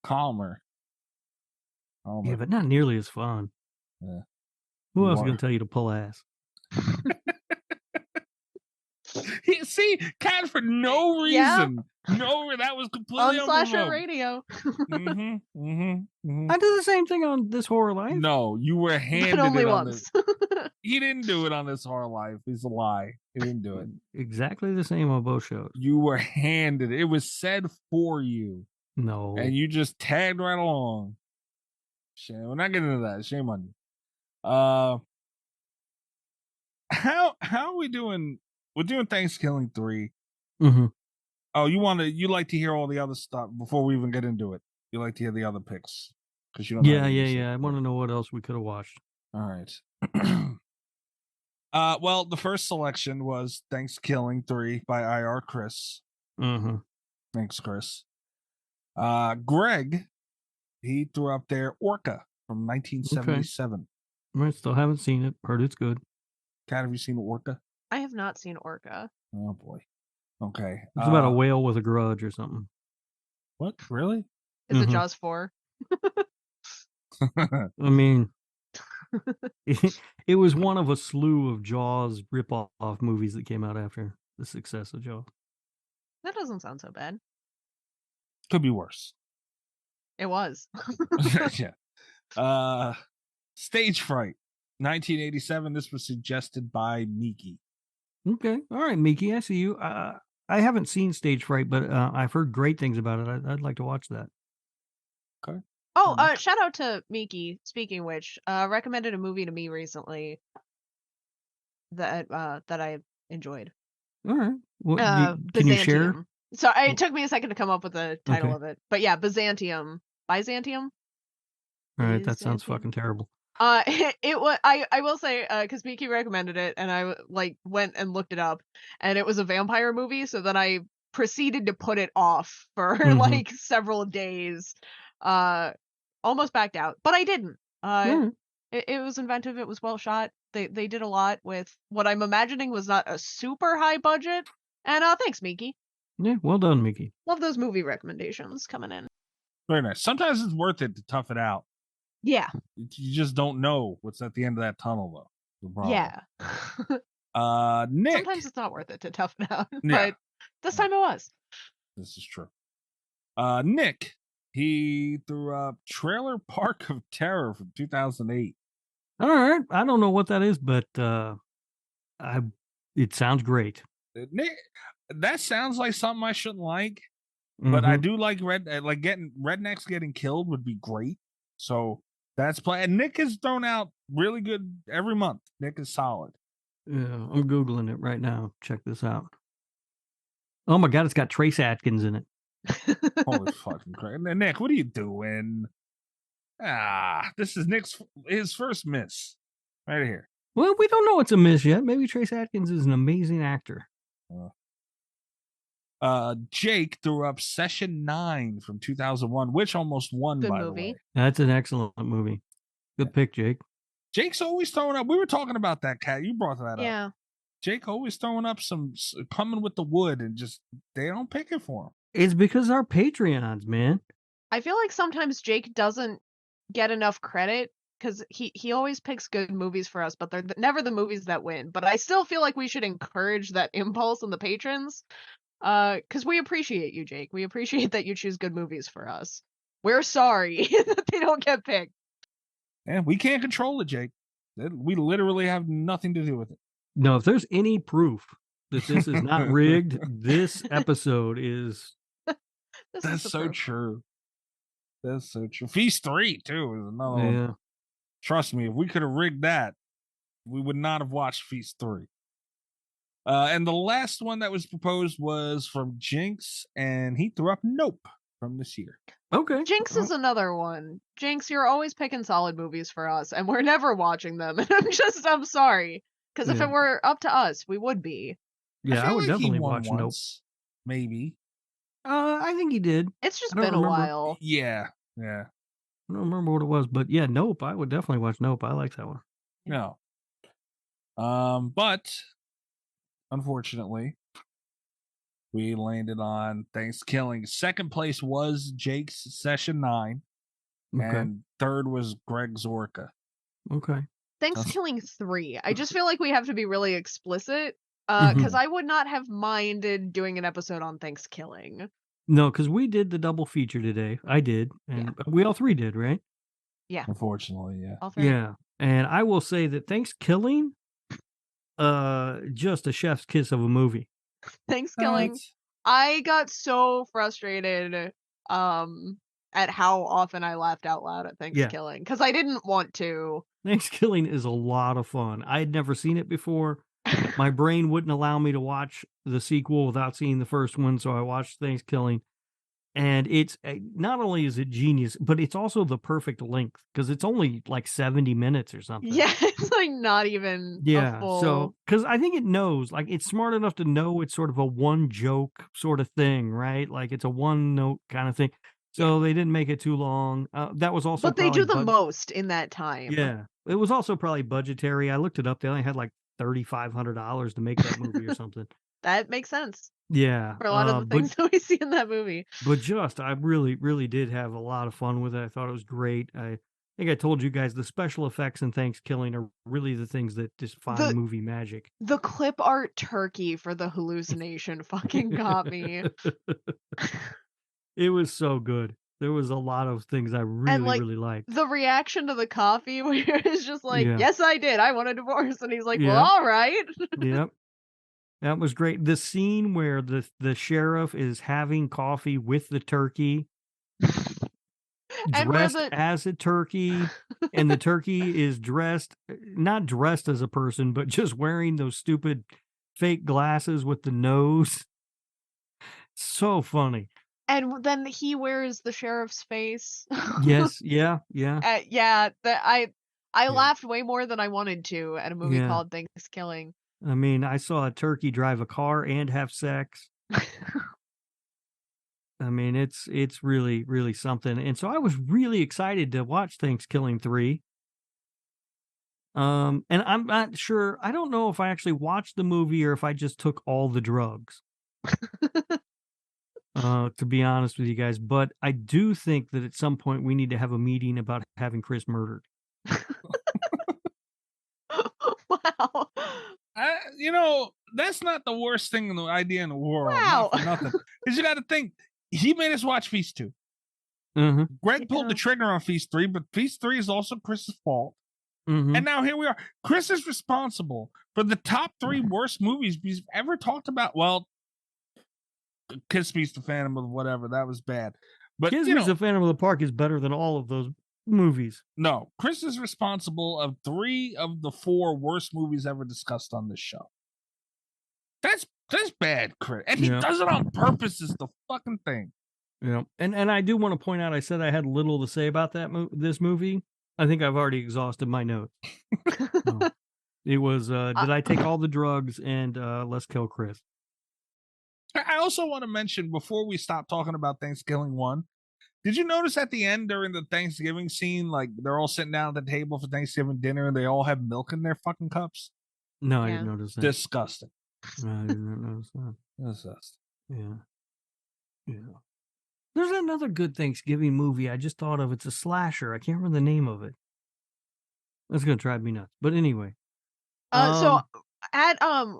Calmer. Yeah, but not nearly as fun. Yeah. Who else is going to tell you to pull ass? See, Kat, for no reason. No, that was completely on Slasher Radio. I do the same thing on This Horror Life. No, you were handed only it on once. this. He didn't do it on This Horror Life. He's a lie. He didn't do it. Exactly the same on both shows. You were handed it. It was said for you. No. And you just tagged right along. Shame. We're not getting into that. Shame on you. How are we doing? We're doing Thankskilling 3. Mm-hmm. Oh, you like to hear all the other stuff before we even get into it. You like to hear the other picks because you don't. Yeah. I want to know what else we could have watched. All right. Well, the first selection was Thankskilling 3 by EyeRChris. Mm-hmm. Thanks, Chris. Greg, he threw up there Orca from 1977. Okay. I still haven't seen it. Heard it's good. Kat, have you seen Orca? I have not seen Orca. Oh boy. Okay. It's about a whale with a grudge or something. What? Really? Is it Jaws 4? I mean, it was one of a slew of Jaws rip-off movies that came out after the success of Jaws. That doesn't sound so bad. Could be worse. It was. Yeah. Stage Fright, 1987. This was suggested by Miki. Okay. All right, Miki, I see you. I haven't seen Stage Fright, but I've heard great things about it. I'd like to watch that. Okay. Oh, shout out to Miki, speaking of which, recommended a movie to me recently that I enjoyed. All right. Can you share? So it took me a second to come up with the title of it. But yeah, Byzantium. Byzantium? All right, that sounds fucking terrible. It was. I will say, because Miki recommended it, and I went and looked it up, and it was a vampire movie. So then I proceeded to put it off for several days. Almost backed out, but I didn't. It was inventive. It was well shot. They did a lot with what I'm imagining was not a super high budget. And thanks, Miki. Yeah, well done, Miki. Love those movie recommendations coming in. Very nice. Sometimes it's worth it to tough it out. Yeah. You just don't know what's at the end of that tunnel, though. Yeah. Nick. Sometimes it's not worth it to tough it out, Yeah. but this time it was. This is true. Nick, he threw up Trailer Park of Terror from 2008. All right. I don't know what that is, but it sounds great. Nick, that sounds like something I shouldn't like, but I do like rednecks getting killed would be great. So that's play. And Nick has thrown out really good every month. Nick is solid. Yeah, I'm Googling it right now. Check this out. Oh my God, it's got Trace Atkins in it. Holy fucking crap. Nick, what are you doing? This is his first miss. Right here. Well, we don't know it's a miss yet. Maybe Trace Atkins is an amazing actor. Jake threw up Session 9 from 2001, which almost won, Good by movie. the way. That's an excellent movie. Good pick, Jake. Jake's always throwing up. We were talking about that, Kat. You brought that up. Yeah. Jake always throwing up coming with the wood, and just they don't pick it for him. It's because our Patreons, man. I feel like sometimes Jake doesn't get enough credit because he always picks good movies for us, but they're never the movies that win. But I still feel like we should encourage that impulse in the patrons, because we appreciate you, Jake. We appreciate that you choose good movies for us. We're sorry that they don't get picked. And we can't control it, Jake. We literally have nothing to do with it. No, if there's any proof that this is not rigged, this episode is. That's so true. That's so true. Feast 3 too is another one. Trust me, if we could have rigged that, we would not have watched Feast 3. And the last one that was proposed was from Jinx, and he threw up Nope from this year. Okay. Jinx is another one. Jinx, you're always picking solid movies for us, and we're never watching them. And I'm sorry. Because if it were up to us, we would be. Yeah, I would definitely watch Nope. Maybe. I think he did. It's just been a while. Yeah. I don't remember what it was, but yeah, Nope. I would definitely watch Nope. I like that one. No. But unfortunately, we landed on Thankskilling. Second place was Jake's Session 9. Okay. And third was Greg's Orca. Okay. Thankskilling 3. I just feel like we have to be really explicit, because I would not have minded doing an episode on Thankskilling. No, because we did the double feature today. I did, and we all three did, right? Yeah. Unfortunately, yeah. All three. Yeah, and I will say that Thankskilling, just a chef's kiss of a movie. Thankskilling. I got so frustrated at how often I laughed out loud at Thankskilling because I didn't want to. Thankskilling is a lot of fun. I had never seen it before. My brain wouldn't allow me to watch the sequel without seeing the first one, so I watched Thankskilling. And it's not only is it genius, but it's also the perfect length because it's only like 70 minutes or something. Yeah, it's like not even a full... So because I think it knows, like it's smart enough to know it's sort of a one joke sort of thing, right? Like it's a one note kind of thing. So they didn't make it too long. That was also, but they do the most in that time. Yeah, it was also probably budgetary. I looked it up. They only had like $3,500 to make that movie or something. That makes sense. Yeah, for a lot of the things that we see in that movie. But I really, really did have a lot of fun with it. I thought it was great. I think I told you guys the special effects in Thankskilling are really the things that define movie magic. The clip art turkey for the hallucination fucking got me. It was so good. There was a lot of things I really, really liked. The reaction to the coffee where it's just like, yes, I did. I want a divorce. And he's like, well, all right. Yep. That was great. The scene where the sheriff is having coffee with the turkey, dressed as a turkey, and the turkey is not dressed as a person, but just wearing those stupid fake glasses with the nose. So funny. And then he wears the sheriff's face. Yes, yeah. I laughed way more than I wanted to at a movie called Thankskilling. I mean, I saw a turkey drive a car and have sex. I mean, it's really, really something. And so I was really excited to watch Thankskilling 3. And I'm not sure. I don't know if I actually watched the movie or if I just took all the drugs. To be honest with you guys, but I do think that at some point we need to have a meeting about having Chris murdered. Wow. That's not the worst thing in the idea in the world. Wow. Not for nothing. Because you got to think, he made us watch Feast 2. Greg pulled the trigger on Feast 3, but Feast 3 is also Chris's fault. And now here we are. Chris is responsible for the top 3 worst movies we've ever talked about. Well, Kiss Me's the Phantom of whatever, that was bad. But Kiss Me's the Phantom of the Park is better than all of those movies. No, Chris is responsible of 3 of the 4 worst movies ever discussed on this show. That's bad, Chris. And he does it on purpose is the fucking thing. Yeah. And I do want to point out, I said I had little to say about this movie. I think I've already exhausted my notes. It was, did I take all the drugs and let's kill Chris. I also want to mention, before we stop talking about Thankskilling 1, did you notice at the end during the Thanksgiving scene, like they're all sitting down at the table for Thanksgiving dinner and they all have milk in their fucking cups? No, I didn't notice that. Disgusting. No, I did not notice that. Disgusting. Yeah. There's another good Thanksgiving movie I just thought of. It's a slasher. I can't remember the name of it. That's gonna drive me nuts. But anyway, So at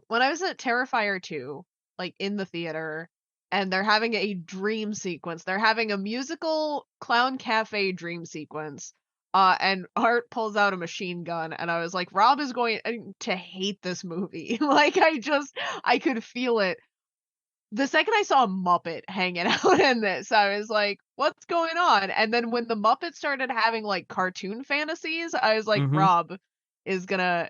when I was at Terrifier 2, like in the theater, and they're having a dream sequence. They're having a musical clown cafe dream sequence. And Art pulls out a machine gun, and I was like, Rob is going to hate this movie. Like I could feel it. The second I saw a Muppet hanging out in this, I was like, what's going on? And then when the Muppets started having like cartoon fantasies, I was like, Mhm. Rob is gonna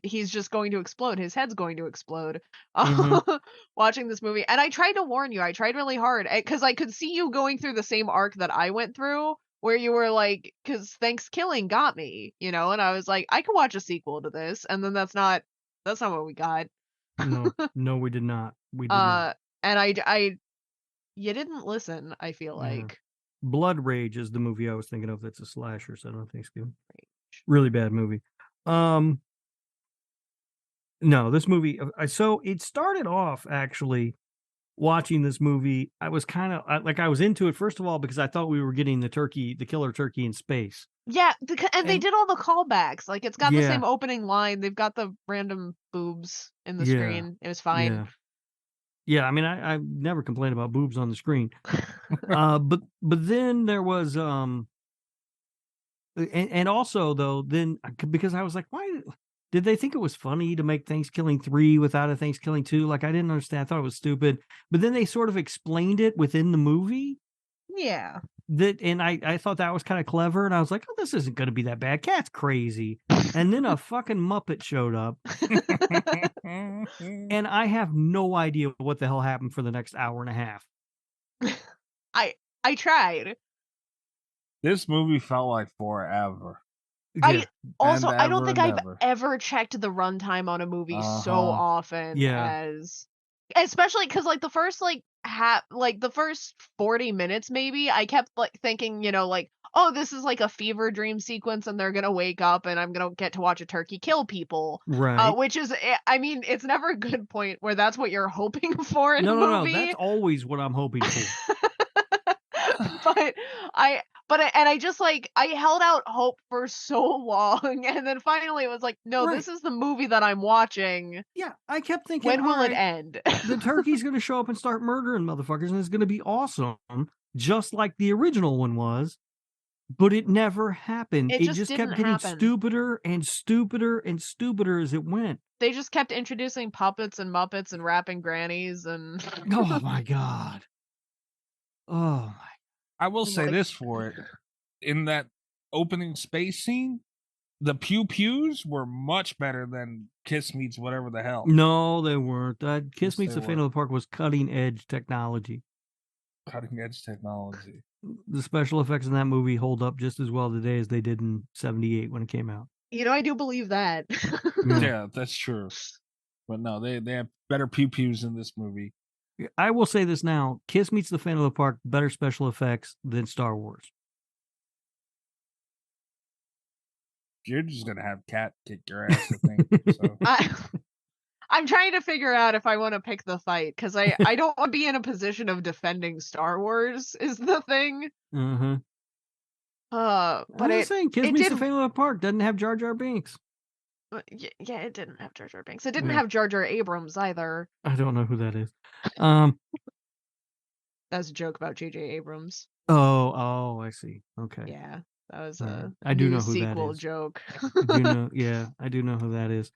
he's just going to explode. His head's going to explode. Mhm. Watching this movie. And I tried to warn you. I tried really hard because I could see you going through the same arc that I went through where you were like, because Thankskilling got me, you know, and I was like, I could watch a sequel to this. And then that's not what we got. No, we did not. We did not. And you didn't listen, I feel Yeah. like. Blood Rage is the movie I was thinking of. That's a slasher, so I don't think it's good. Really bad movie. No, this movie. So it started off actually watching this movie. I was kind of like I was into it first of all because I thought we were getting the killer turkey in space. Yeah, and they did all the callbacks. Like it's got the Yeah. same opening line. They've got the random boobs in the Yeah. screen. It was fine. Yeah. Yeah, I mean, I never complained about boobs on the screen. But then there was and also though then because I was like, why did they think it was funny to make Thanksgiving 3 without a Thanksgiving 2? Like I didn't understand. I thought it was stupid. But then they sort of explained it within the movie. Yeah. And I thought that was kind of clever, and I was like, oh, this isn't going to be that bad. Cat's crazy. And then a fucking Muppet showed up. And I have no idea what the hell happened for the next hour and a half. I tried. This movie felt like forever. I also And I don't think I've ever. ever checked the runtime on a movie so Uh-huh. often Yeah. as especially because like the first the first 40 minutes maybe I kept like thinking, you know, like, oh, this is like a fever dream sequence and they're gonna wake up and I'm gonna get to watch a turkey kill people. Right. Which is I mean, it's never a good point where that's what you're hoping for in a No. movie. That's always what I'm hoping for. but I just like I held out hope for so long and then finally it was like, no, Right. this is the movie that I'm watching. Yeah, I kept thinking, When will all it right, end? the turkey's going to show up and start murdering motherfuckers, and it's going to be awesome, just like the original one was. But it never happened. It It just just kept didn't getting happen. stupider and stupider and stupider as it went. They just kept introducing puppets and Muppets and rapping grannies and Oh my god. Oh my. I will say Like- this for it. In that opening space scene, the pew pews were much better than Kiss Meets whatever the hell. No, they weren't. Kiss Yes, Meets they the Phantom of the Park was cutting edge technology. Cutting edge technology. The special effects in that movie hold up just as well today as they did in '78 when it came out. You know, I do believe that. Yeah, that's true. But no, they have better pew pews in this movie. I will say this now: Kiss Meets the Phantom of the Park, better special effects than Star Wars. You're just gonna have Cat kick your ass, I think. So. I'm trying to figure out if I want to pick the fight because I don't want to be in a position of defending Star Wars is the thing. Mm-hmm. But I'm just saying, Kiss Meets the did. Phantom of the Park doesn't have Jar Jar Binks. Yeah, it didn't have Jar Jar Binks. It didn't Yeah. have Jar Jar Abrams either. I don't know who that is. That's a joke about J.J. Abrams. Oh, I see. Okay. Yeah, that was All right. a I do new know who that sequel is. joke. I do know. Yeah, I do know who that is.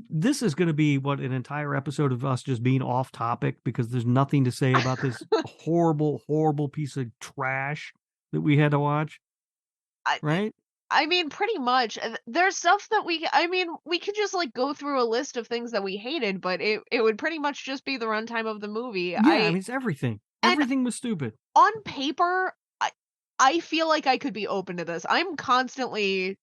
This is going to be what an entire episode of us just being off topic because there's nothing to say about this horrible piece of trash that we had to watch. Right? I mean, pretty much. There's stuff that we could just like go through a list of things that we hated, but it would pretty much just be the runtime of the movie. Yeah, I mean, it's everything. Everything was stupid. On paper, I feel like I could be open to this. I'm constantly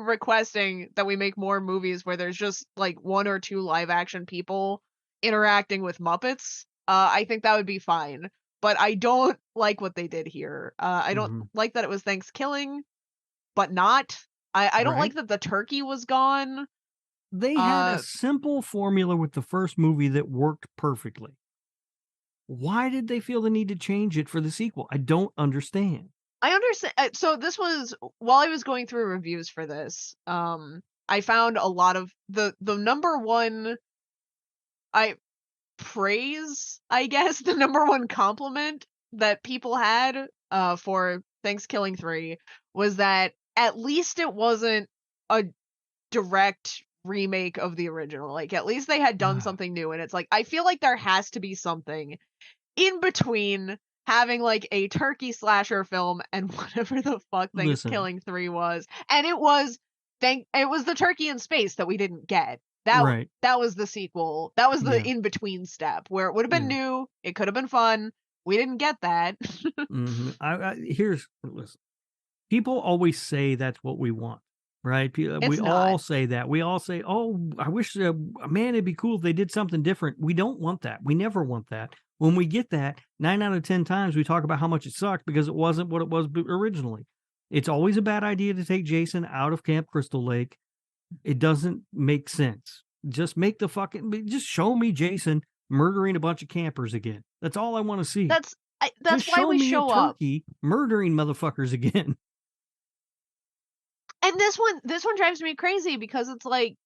requesting that we make more movies where there's just like one or two live action people interacting with Muppets. I think that would be fine. But I don't like what they did here. I don't like that it was Thanksgiving, but not. I don't like that the turkey was gone. They had a simple formula with the first movie that worked perfectly. Why did they feel the need to change it for the sequel? I don't understand. I understand. So this was while I was going through reviews for this. I found a lot of the number one I praise, I guess, the number one compliment that people had for Thankskilling 3 was that at least it wasn't a direct remake of the original. Like at least they had done something new, and it's like I feel like there has to be something in between having like a turkey slasher film and whatever the fuck Listen. Thankskilling 3 was. And it was the turkey in space that we didn't get. That was the sequel. That was the in between step where it would have been new. It could have been fun. We didn't get that. Listen. People always say that's what we want, right? We all say that. We all say, "Oh, I wish, man, it'd be cool if they did something different." We don't want that. We never want that. When we get that, 9 out of 10 times we talk about how much it sucked because it wasn't what it was originally. It's always a bad idea to take Jason out of Camp Crystal Lake. It doesn't make sense. Just just show me Jason murdering a bunch of campers again. That's all I want to see. That's why we show up. Murdering motherfuckers again. And this one drives me crazy because it's like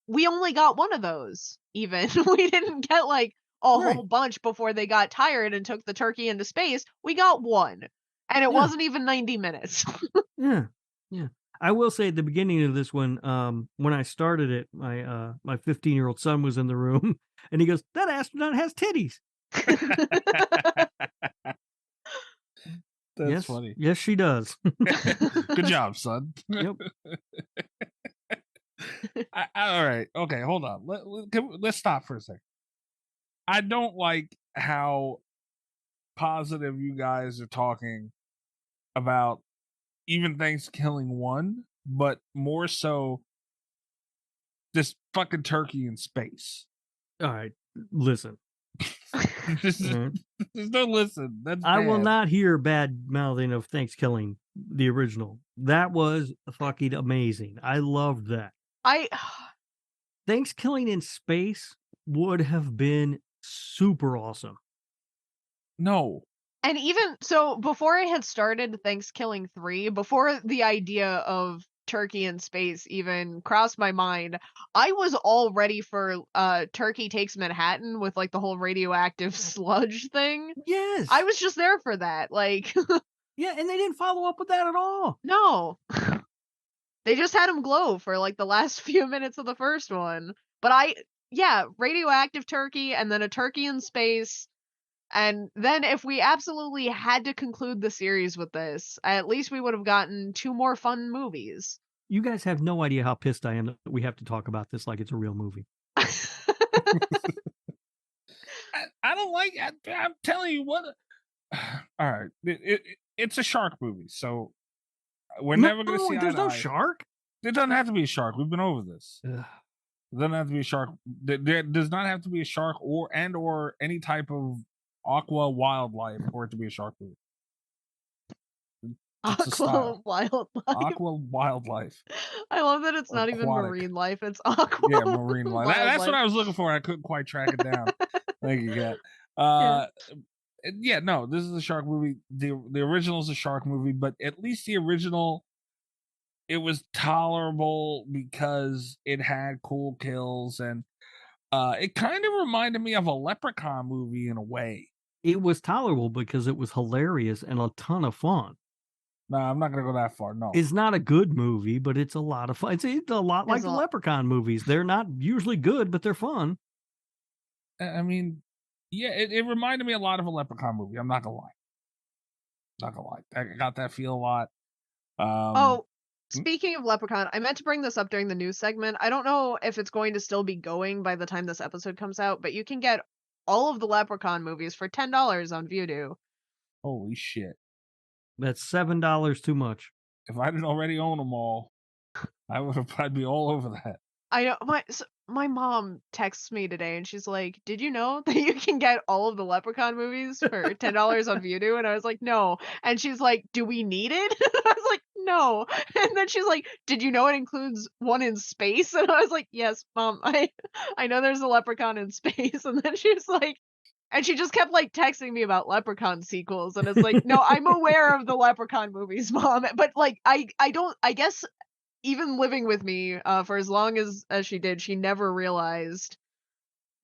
we only got one of those. Even we didn't get like a whole bunch before they got tired and took the turkey into space. We got one, and it wasn't even 90 minutes. Yeah. I will say at the beginning of this one, when I started it, my 15-year-old son was in the room, and he goes, "That astronaut has titties." That's funny. Yes, she does. Good job, son. Yep. All right. Okay, hold on. Let's stop for a second. I don't like how positive you guys are talking about even Thankskilling 1, but more so this fucking turkey in space. All right, listen. There's no listen. That's I will bad. not hear bad mouthing of Thankskilling, the original. That was fucking amazing. I loved that. Thankskilling in space would have been super awesome. No. And even so, before I had started Thankskilling 3, before the idea of turkey in space even crossed my mind, I was all ready for Turkey Takes Manhattan with like the whole radioactive sludge thing. Yes. I was just there for that. Like yeah, and they didn't follow up with that at all. No. They just had him glow for like the last few minutes of the first one. But radioactive turkey and then a turkey in space. And then if we absolutely had to conclude the series with this, at least we would have gotten 2 more fun movies. You guys have no idea how pissed I am that we have to talk about this like it's a real movie. I don't like it. I'm telling you what. All right. It's a shark movie, so we're never going to see there's no shark. It doesn't have to be a shark. We've been over this. It doesn't have to be a shark. There does not have to be a shark or any type of aqua wildlife for it to be a shark movie. Aqua wildlife. Aqua wildlife. I love that it's not even marine life. It's aqua. Yeah, marine life. That's what I was looking for. I couldn't quite track it down. Thank you, Kat. No, this is a shark movie. The original is a shark movie, but at least the original, it was tolerable because it had cool kills, and it kind of reminded me of a Leprechaun movie in a way. It was tolerable because it was hilarious and a ton of fun. No, I'm not going to go that far. No. It's not a good movie, but it's a lot of fun. It's a lot like the Leprechaun movies. They're not usually good, but they're fun. I mean, yeah, it reminded me a lot of a Leprechaun movie. I'm not going to lie. I got that feel a lot. Speaking of Leprechaun, I meant to bring this up during the news segment. I don't know if it's going to still be going by the time this episode comes out, but you can get all of the Leprechaun movies for $10 on Vudu. Holy shit. That's $7 too much. If I didn't already own them all, I'd be all over that. I know my mom texts me today and she's like, "Did you know that you can get all of the Leprechaun movies for $10 on Vudu?" And I was like, "No." And she's like, "Do we need it?" I was like, "No." And then she's like, "Did you know it includes one in space?" And I was like, "Yes, Mom. I know there's a Leprechaun in space." And then she's like, And she just kept like texting me about Leprechaun sequels, and it's like, no, I'm aware of the Leprechaun movies, Mom. But like, I guess even living with me for as long as she did, she never realized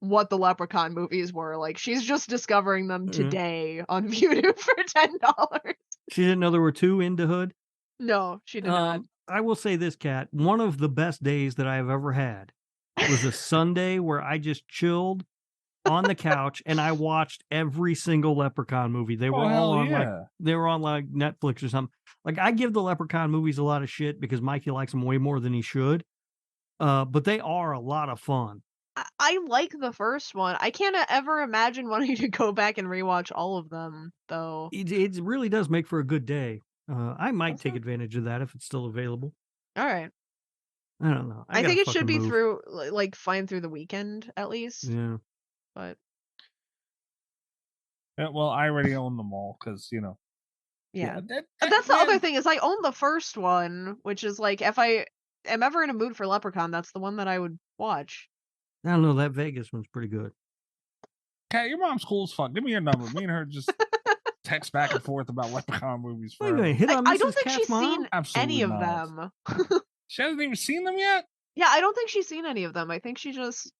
what the Leprechaun movies were. Like, she's just discovering them today on Vudu for $10. She didn't know there were 2 into Hood? No, she did not. I will say this, Kat. One of the best days that I have ever had was a Sunday where I just chilled on the couch and I watched every single Leprechaun movie. They were all on like Netflix or something. Like, I give the Leprechaun movies a lot of shit because Mikey likes them way more than he should. But they are a lot of fun. I like the first one. I can't ever imagine wanting to go back and rewatch all of them, though. It really does make for a good day. I might take advantage of that if it's still available. All right. I don't know. I think it should be through, like, fine through the weekend at least. Yeah. But well, I already own them all because yeah. That's the other thing is I own the first one, which is like if I am ever in a mood for Leprechaun, that's the one that I would watch. I don't know. That Vegas one's pretty good. Kat, your mom's cool as fuck. Give me your number. Me and her just text back and forth about Leprechaun movies. Wait a minute, hit on I don't think Cat's she's mom? seen Absolutely any of not. them. She hasn't even seen them yet? Yeah, I don't think she's seen any of them. I think she just.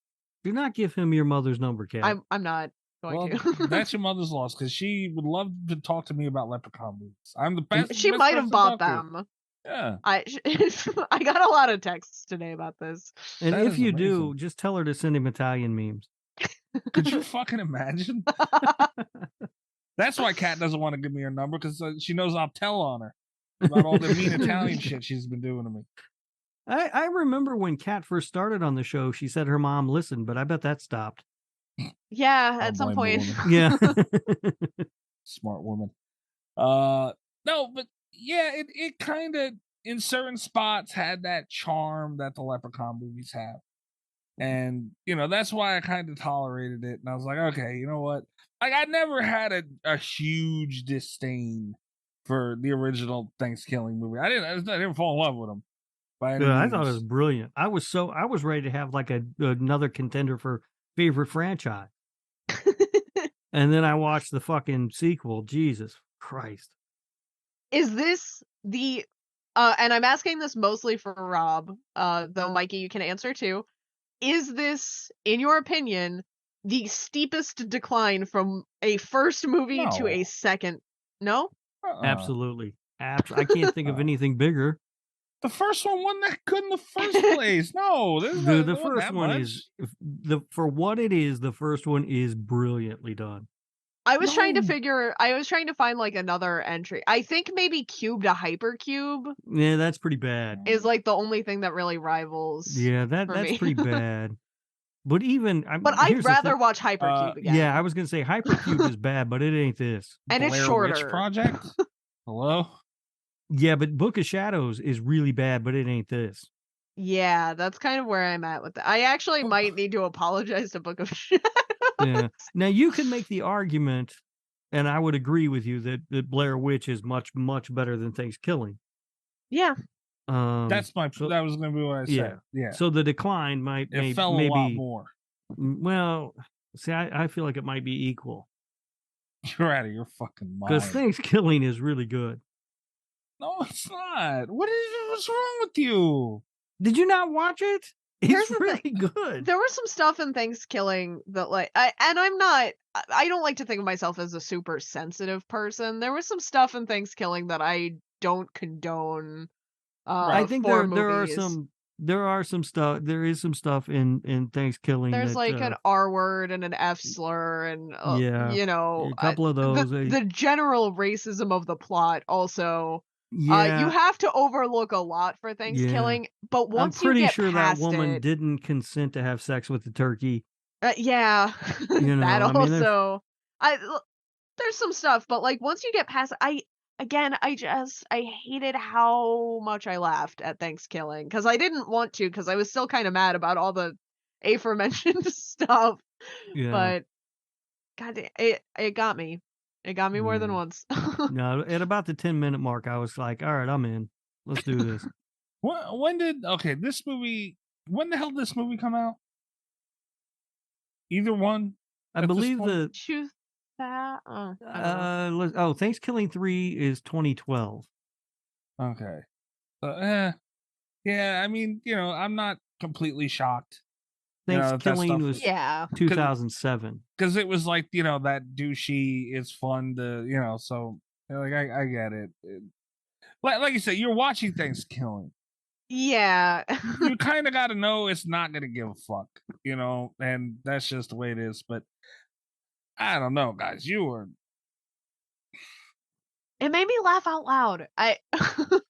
Do not give him your mother's number, Kat. I'm not going to. That's your mother's loss because she would love to talk to me about Leprechaun movies. I'm the best. She best might person have to bought talk to. them. Yeah. I got a lot of texts today about this. And That if is you amazing. do, just tell her to send him Italian memes. Could you fucking imagine? That's why Kat doesn't want to give me her number because she knows I'll tell on her about all the mean Italian shit she's been doing to me. I remember when Kat first started on the show, she said her mom listened, but I bet that stopped. Yeah, at some point. Yeah. Smart woman. No, but yeah, it kind of in certain spots had that charm that the Leprechaun movies have. And, that's why I kind of tolerated it. And I was like, okay, you know what? Like, I never had a huge disdain for the original Thankskilling movie. I didn't fall in love with them. I thought it was brilliant. I was ready to have like another contender for favorite franchise. And then I watched the fucking sequel. Jesus Christ. Is this the and I'm asking this mostly for Rob, though Mikey you can answer too. Is this, in your opinion, the steepest decline from a first movie to a second? No? Absolutely. I can't think of anything bigger. The first one wasn't that good in the first place. No, the first one is for what it is. The first one is brilliantly done. I was trying to find like another entry. I think maybe Cube to Hypercube. Yeah, that's pretty bad. Is like the only thing that really rivals. Yeah, that's pretty bad. But even, I'd rather watch Hypercube again. Yeah, I was gonna say Hypercube is bad, but it ain't this. And Blair it's shorter. Witch Project. Hello. Yeah, but Book of Shadows is really bad, but it ain't this. Yeah, that's kind of where I'm at with that. I actually might need to apologize to Book of Shadows. Yeah. Now you can make the argument, and I would agree with you that Blair Witch is much, much better than Thankskilling. Yeah. That was going to be what I said. Yeah. So the decline it fell a lot more. Well, see, I feel like it might be equal. You're out of your fucking mind. Because Thankskilling is really good. No, it's not. What's wrong with you? Did you not watch it? It's really good. There was some stuff in Thankskilling that I don't like to think of myself as a super sensitive person. There was some stuff in Thankskilling that I don't condone. I think there is some stuff in Thankskilling. There's like an R word and an F slur and a couple of those. The general racism of the plot also. Yeah. You have to overlook a lot for Thankskilling, but once you get past it... I'm pretty sure that woman didn't consent to have sex with the turkey. Yeah, that also. There's some stuff, but like once you get past, I hated how much I laughed at Thankskilling because I didn't want to because I was still kind of mad about all the aforementioned stuff. Yeah. But God, it got me. It got me more than once. No, at about the 10-minute mark, I was like, all right, I'm in. Let's do this. When the hell did this movie come out? Either one? I believe the Choose that. I don't know. Thankskilling 3 is 2012. Okay. Yeah, I mean, I'm not completely shocked. That stuff Thankskilling was Yeah. 2007. because it was like that douchey. It's fun to so like I get it. Like you said, you're watching Thanksgiving. Yeah. You kind of got to know it's not gonna give a fuck, and that's just the way it is. But I don't know, guys. You were It made me laugh out loud. I don't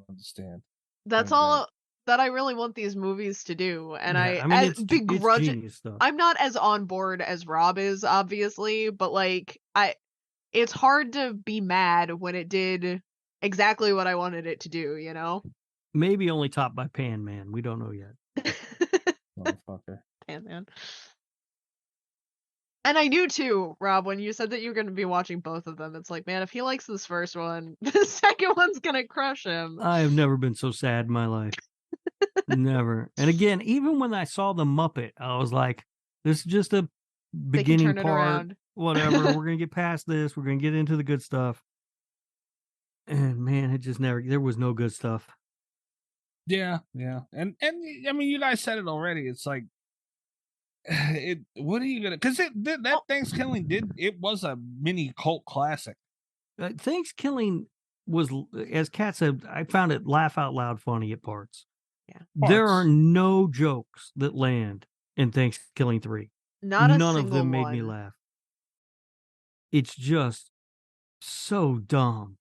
understand. That's all that I really want these movies to do. And Yeah, I mean, it's genius stuff. I'm not as on board as Rob is, obviously, but like it's hard to be mad when it did exactly what I wanted it to do, you know? Maybe only topped by Pan Man. We don't know yet. Motherfucker. Pan Man. And I knew too, Rob, when you said that you were going to be watching both of them, it's like, man, if he likes this first one, the second one's going to crush him. I have never been so sad in my life. Never. And again, even when I saw the Muppet, I was like, this is just a beginning part. Around. Whatever. We're going to get past this. We're going to get into the good stuff. And man, it just there was no good stuff. Yeah. And I mean, you guys said it already. It's like, what are you gonna? Because that Thanksgiving it was a mini cult classic. Thanksgiving was, as Kat said, I found it laugh out loud funny at parts. Yeah, there are no jokes that land in Thanksgiving 3. None of them made me laugh. It's just so dumb.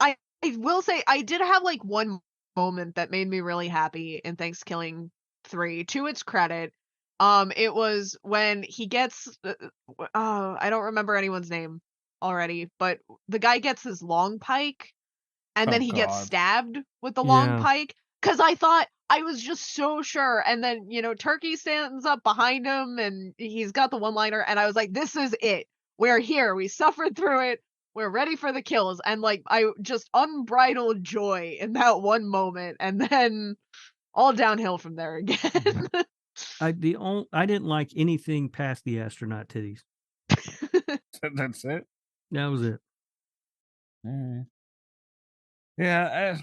I will say I did have like one moment that made me really happy in Thankskilling 3. To its credit, it was when he gets I don't remember anyone's name already, but the guy gets his long pike and then he gets stabbed with the long pike, because I was just so sure, and then Turkey stands up behind him and he's got the one-liner, and I was like, this is it, we're here, we suffered through it, we're ready for the kills, and like I just unbridled joy in that one moment, and then all downhill from there again. I didn't like anything past the astronaut titties. That's it. That was it. Yeah,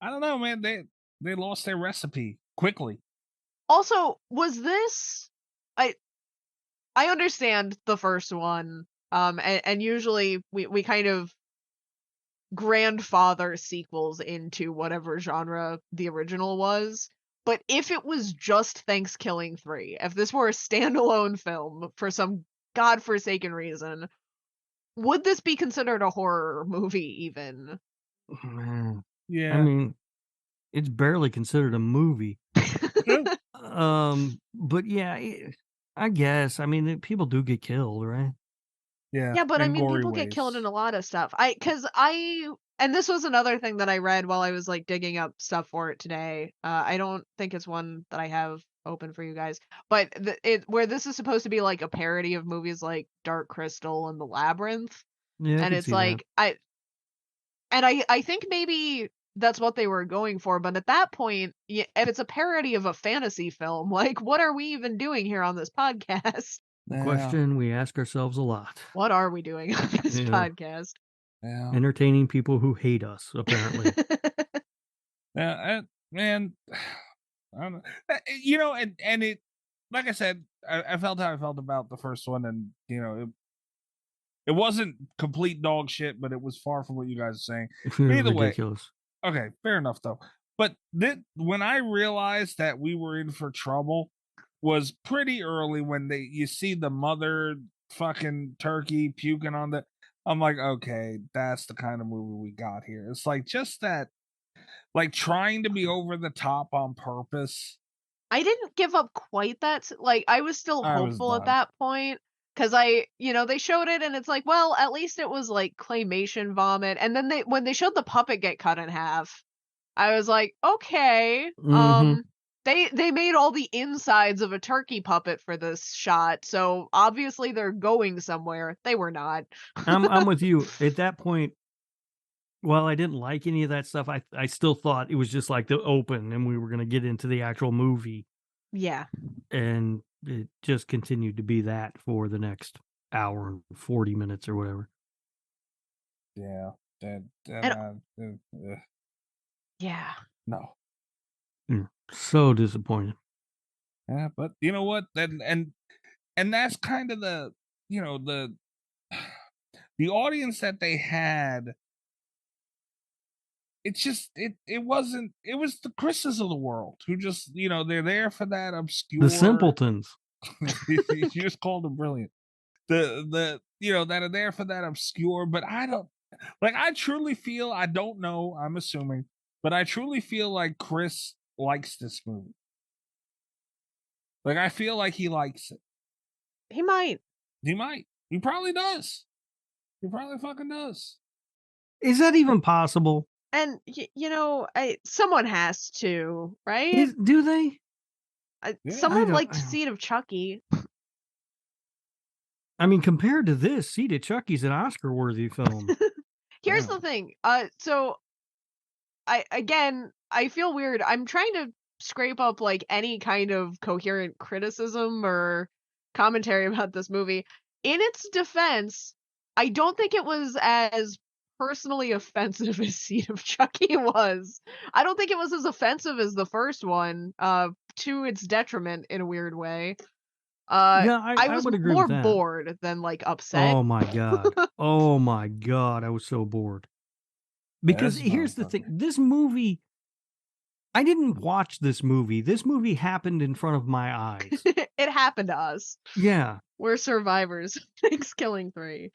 I don't know, man. They lost their recipe quickly. Also, was this? I understand the first one, and usually we kind of grandfather sequels into whatever genre the original was. But if it was just Thankskilling 3, if this were a standalone film for some godforsaken reason, would this be considered a horror movie even? Yeah. I mean, it's barely considered a movie. But yeah, I guess. I mean, people do get killed, right? Yeah, but I mean, people get killed in a lot of stuff. And this was another thing that I read while I was like digging up stuff for it today. I don't think it's one that I have open for you guys, but where this is supposed to be like a parody of movies like Dark Crystal and The Labyrinth. Yeah, and it's like I think maybe that's what they were going for, but at that point, if it's a parody of a fantasy film, like what are we even doing here on this podcast? Question we ask ourselves a lot. What are we doing on this podcast? Yeah. Entertaining people who hate us, apparently. Yeah, man, I don't know. And it, like I said, I felt how I felt about the first one, and it wasn't complete dog shit, but it was far from what you guys are saying. Either ridiculous. Way, okay, fair enough though. But when I realized that we were in for trouble was pretty early when you see the mother fucking turkey puking on the. I'm like, okay, that's the kind of movie we got here. It's like just that, like trying to be over the top on purpose. I didn't give up quite that. Like I was still hopeful at that point, because they showed it and it's like, well, at least it was like claymation vomit. And then when they showed the puppet get cut in half, I was like, okay, They made all the insides of a turkey puppet for this shot, so obviously they're going somewhere. They were not. I'm with you. At that point, while I didn't like any of that stuff, I still thought it was just like the open and we were going to get into the actual movie. Yeah. And it just continued to be that for the next hour and 40 minutes or whatever. Yeah. Yeah. No. So disappointed. Yeah, but you know what? And that's kind of the, you know, the audience that they had. It's just it was the Chris's of the world who just, you know, they're there for that obscure. The simpletons. You just called them brilliant. The you know, that are there for that obscure, but I truly feel, I don't know, I'm assuming, but I truly feel like Chris likes this movie. Like, I feel like he likes it. He might. He probably does. He probably fucking does. Is that even possible? And you know, someone has to, right? Do they? Someone liked Seed of Chucky. I mean, compared to this, Seed of Chucky's an Oscar-worthy film. Here's the thing. So I feel weird. I'm trying to scrape up like any kind of coherent criticism or commentary about this movie. In its defense, I don't think it was as personally offensive as Seed of Chucky was. I don't think it was as offensive as the first one, to its detriment in a weird way. I was would agree more with that. bored than like upset. Oh my god. Oh my god, I was so bored. Because here's the thing, this movie, I didn't watch this movie. This movie happened in front of my eyes. It happened to us. Yeah. We're survivors. Thankskilling 3.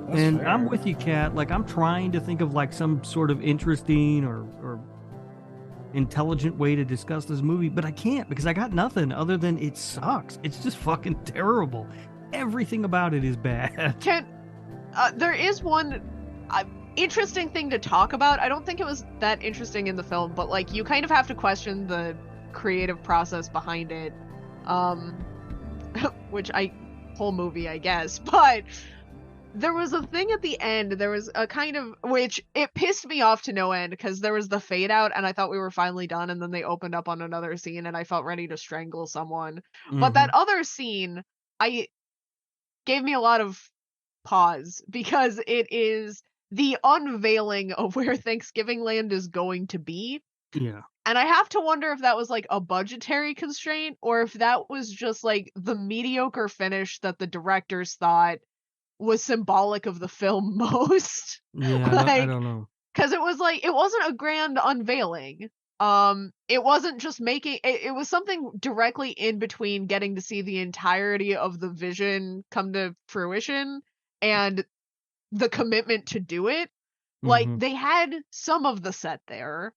And fair. I'm with you, Kat. Like, I'm trying to think of like some sort of interesting or intelligent way to discuss this movie, but I can't because I got nothing other than it sucks. It's just fucking terrible. Everything about it is bad. There is one interesting thing to talk about. I don't think it was that interesting in the film, but like you kind of have to question the creative process behind it. Which whole movie, I guess, but there was a thing at the end, there was a kind of, which it pissed me off to no end, because there was the fade out and I thought we were finally done, and then they opened up on another scene and I felt ready to strangle someone. Mm-hmm. But that other scene, gave me a lot of pause, because it is the unveiling of where Thanksgiving Land is going to be. Yeah. And I have to wonder if that was like a budgetary constraint, or if that was just like the mediocre finish that the directors thought was symbolic of the film most. Yeah, like, I don't know. Because it was like, it wasn't a grand unveiling. It wasn't just making it was something directly in between getting to see the entirety of the vision come to fruition and the commitment to do it. Like, they had some of the set there.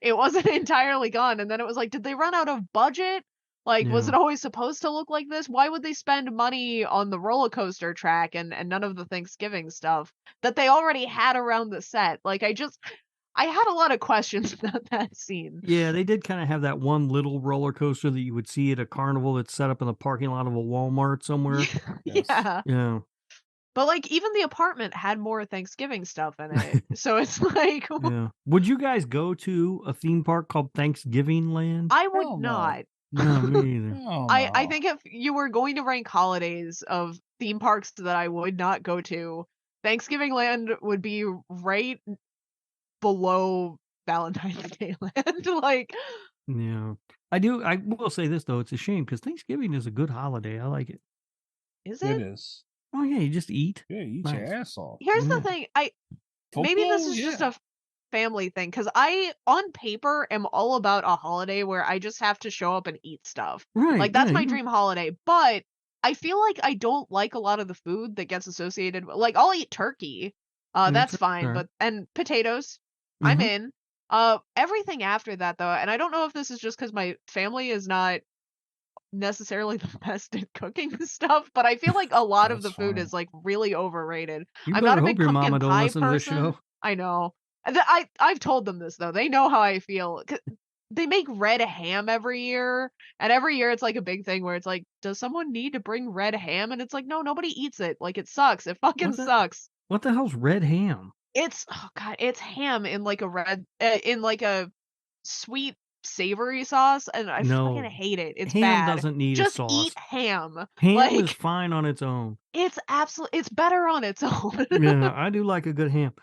It wasn't entirely gone. And then it was like, did they run out of budget? Like, was it always supposed to look like this? Why would they spend money on the roller coaster track and none of the Thanksgiving stuff that they already had around the set? Like, I had a lot of questions about that scene. Yeah, they did kind of have that one little roller coaster that you would see at a carnival that's set up in the parking lot of a Walmart somewhere. Yeah. Yeah. But, like, even the apartment had more Thanksgiving stuff in it. So it's like... Yeah. Would you guys go to a theme park called Thanksgiving Land? I would not. No, me either. I think if you were going to rank holidays of theme parks that I would not go to, Thanksgiving Land would be right below Valentine's Day Land. Like... Yeah. I will say this, though. It's a shame, because Thanksgiving is a good holiday. I like it. Is it? It is. Oh, yeah, you just eat. Yeah, you eat your ass off. Here's the thing. Maybe this is just a family thing, because I, on paper, am all about a holiday where I just have to show up and eat stuff. Right. Like, that's my dream holiday. But I feel like I don't like a lot of the food that gets associated with, like, I'll eat turkey. That's fine. And potatoes. I'm in. Everything after that, though, and I don't know if this is just because my family is not necessarily the best at cooking stuff, but I feel like a lot of the food is like really overrated. I'm not a big pumpkin pie person. I know. I've told them this though. They know how I feel. they make red ham every year, and every year it's like a big thing where it's like, does someone need to bring red ham? And it's like, no, nobody eats it. Like, it sucks. It fucking sucks. What the hell's red ham? It's it's ham in like a in like a sweet savory sauce, and I fucking hate it. It's ham bad. Doesn't need Just a sauce. eat ham. Ham like, is fine on its own. It's better on its own. Yeah, I do like a good ham.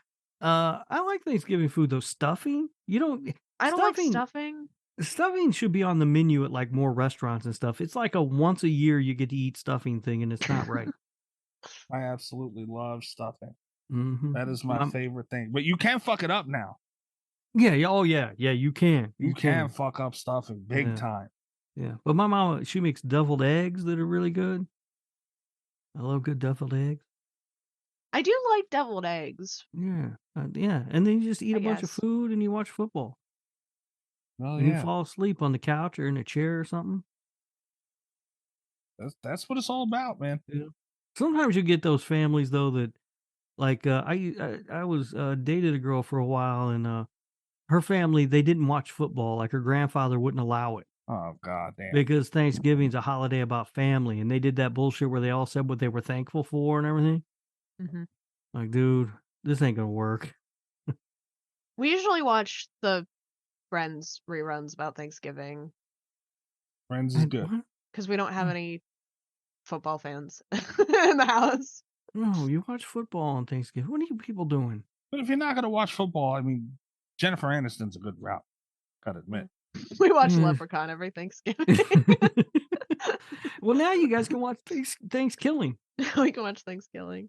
I like Thanksgiving food though. Stuffing, I don't like stuffing. Stuffing should be on the menu at like more restaurants and stuff. It's like a once a year you get to eat stuffing thing, and it's not right. I absolutely love stuffing. Mm-hmm. That is my favorite thing. But you can fuck it up now. Yeah. Oh yeah. Yeah. You can. You can fuck up stuffing big time. Yeah. But my mama, she makes deviled eggs that are really good. I love good deviled eggs. I do like deviled eggs. Yeah. Yeah. And then you just eat a bunch of food and you watch football. Oh, and you fall asleep on the couch or in a chair or something. That's what it's all about, man. Yeah. Sometimes you get those families though that, like, I was dated a girl for a while, and her family, they didn't watch football. Like her grandfather wouldn't allow it. Oh god damn! Because Thanksgiving's a holiday about family, and they did that bullshit where they all said what they were thankful for and everything. Mm-hmm. Like, dude, this ain't gonna work. We usually watch the Friends reruns about Thanksgiving. Friends is good because we don't have any football fans in the house. No, you watch football on Thanksgiving. What are you people doing? But if you're not gonna watch football, I mean, Jennifer Aniston's a good route. Gotta admit. We watch Leprechaun every Thanksgiving. Well, now you guys can watch Thankskilling. We can watch Thankskilling.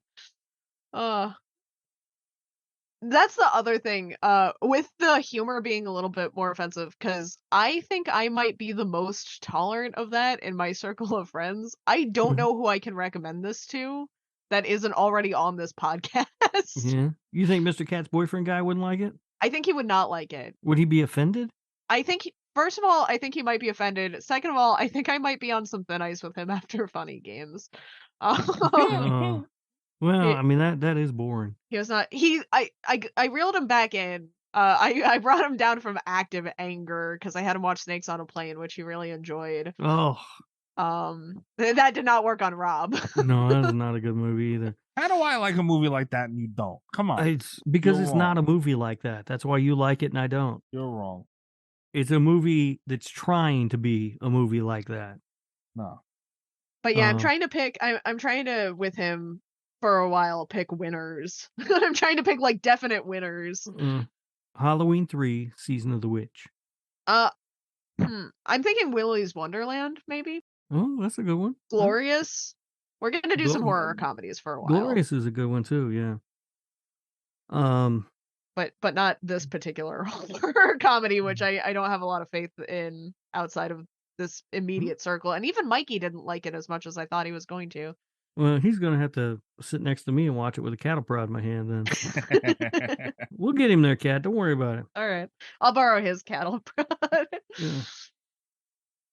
That's the other thing. With the humor being a little bit more offensive, because I think I might be the most tolerant of that in my circle of friends. I don't know who I can recommend this to that isn't already on this podcast. Yeah. You think Mr. Cat's boyfriend guy wouldn't like it? I think he would not like it. Would he be offended? I think, first of all, I think he might be offended. Second of all, I think I might be on some thin ice with him after Funny Games. Well, I mean, that is boring. He was not. I reeled him back in. I brought him down from active anger because I had him watch Snakes on a Plane, which he really enjoyed. Oh. That did not work on Rob. No, that's not a good movie either. How do I like a movie like that and you don't? Come on. It's because it's not a movie like that. That's why you like it and I don't. You're wrong. It's a movie that's trying to be a movie like that. No. But yeah, I'm trying to pick. I'm trying to, with him for a while, pick winners. I'm trying to pick like definite winners. Halloween 3, Season of the Witch. I'm thinking Willy's Wonderland, maybe. Oh, that's a good one. Glorious. We're gonna do some horror comedies for a while. Glorious is a good one too, yeah. But not this particular horror comedy, which I don't have a lot of faith in outside of this immediate circle. And even Mikey didn't like it as much as I thought he was going to. Well, he's gonna have to sit next to me and watch it with a cattle prod in my hand then. We'll get him there, Cat. Don't worry about it. All right. I'll borrow his cattle prod. Yeah.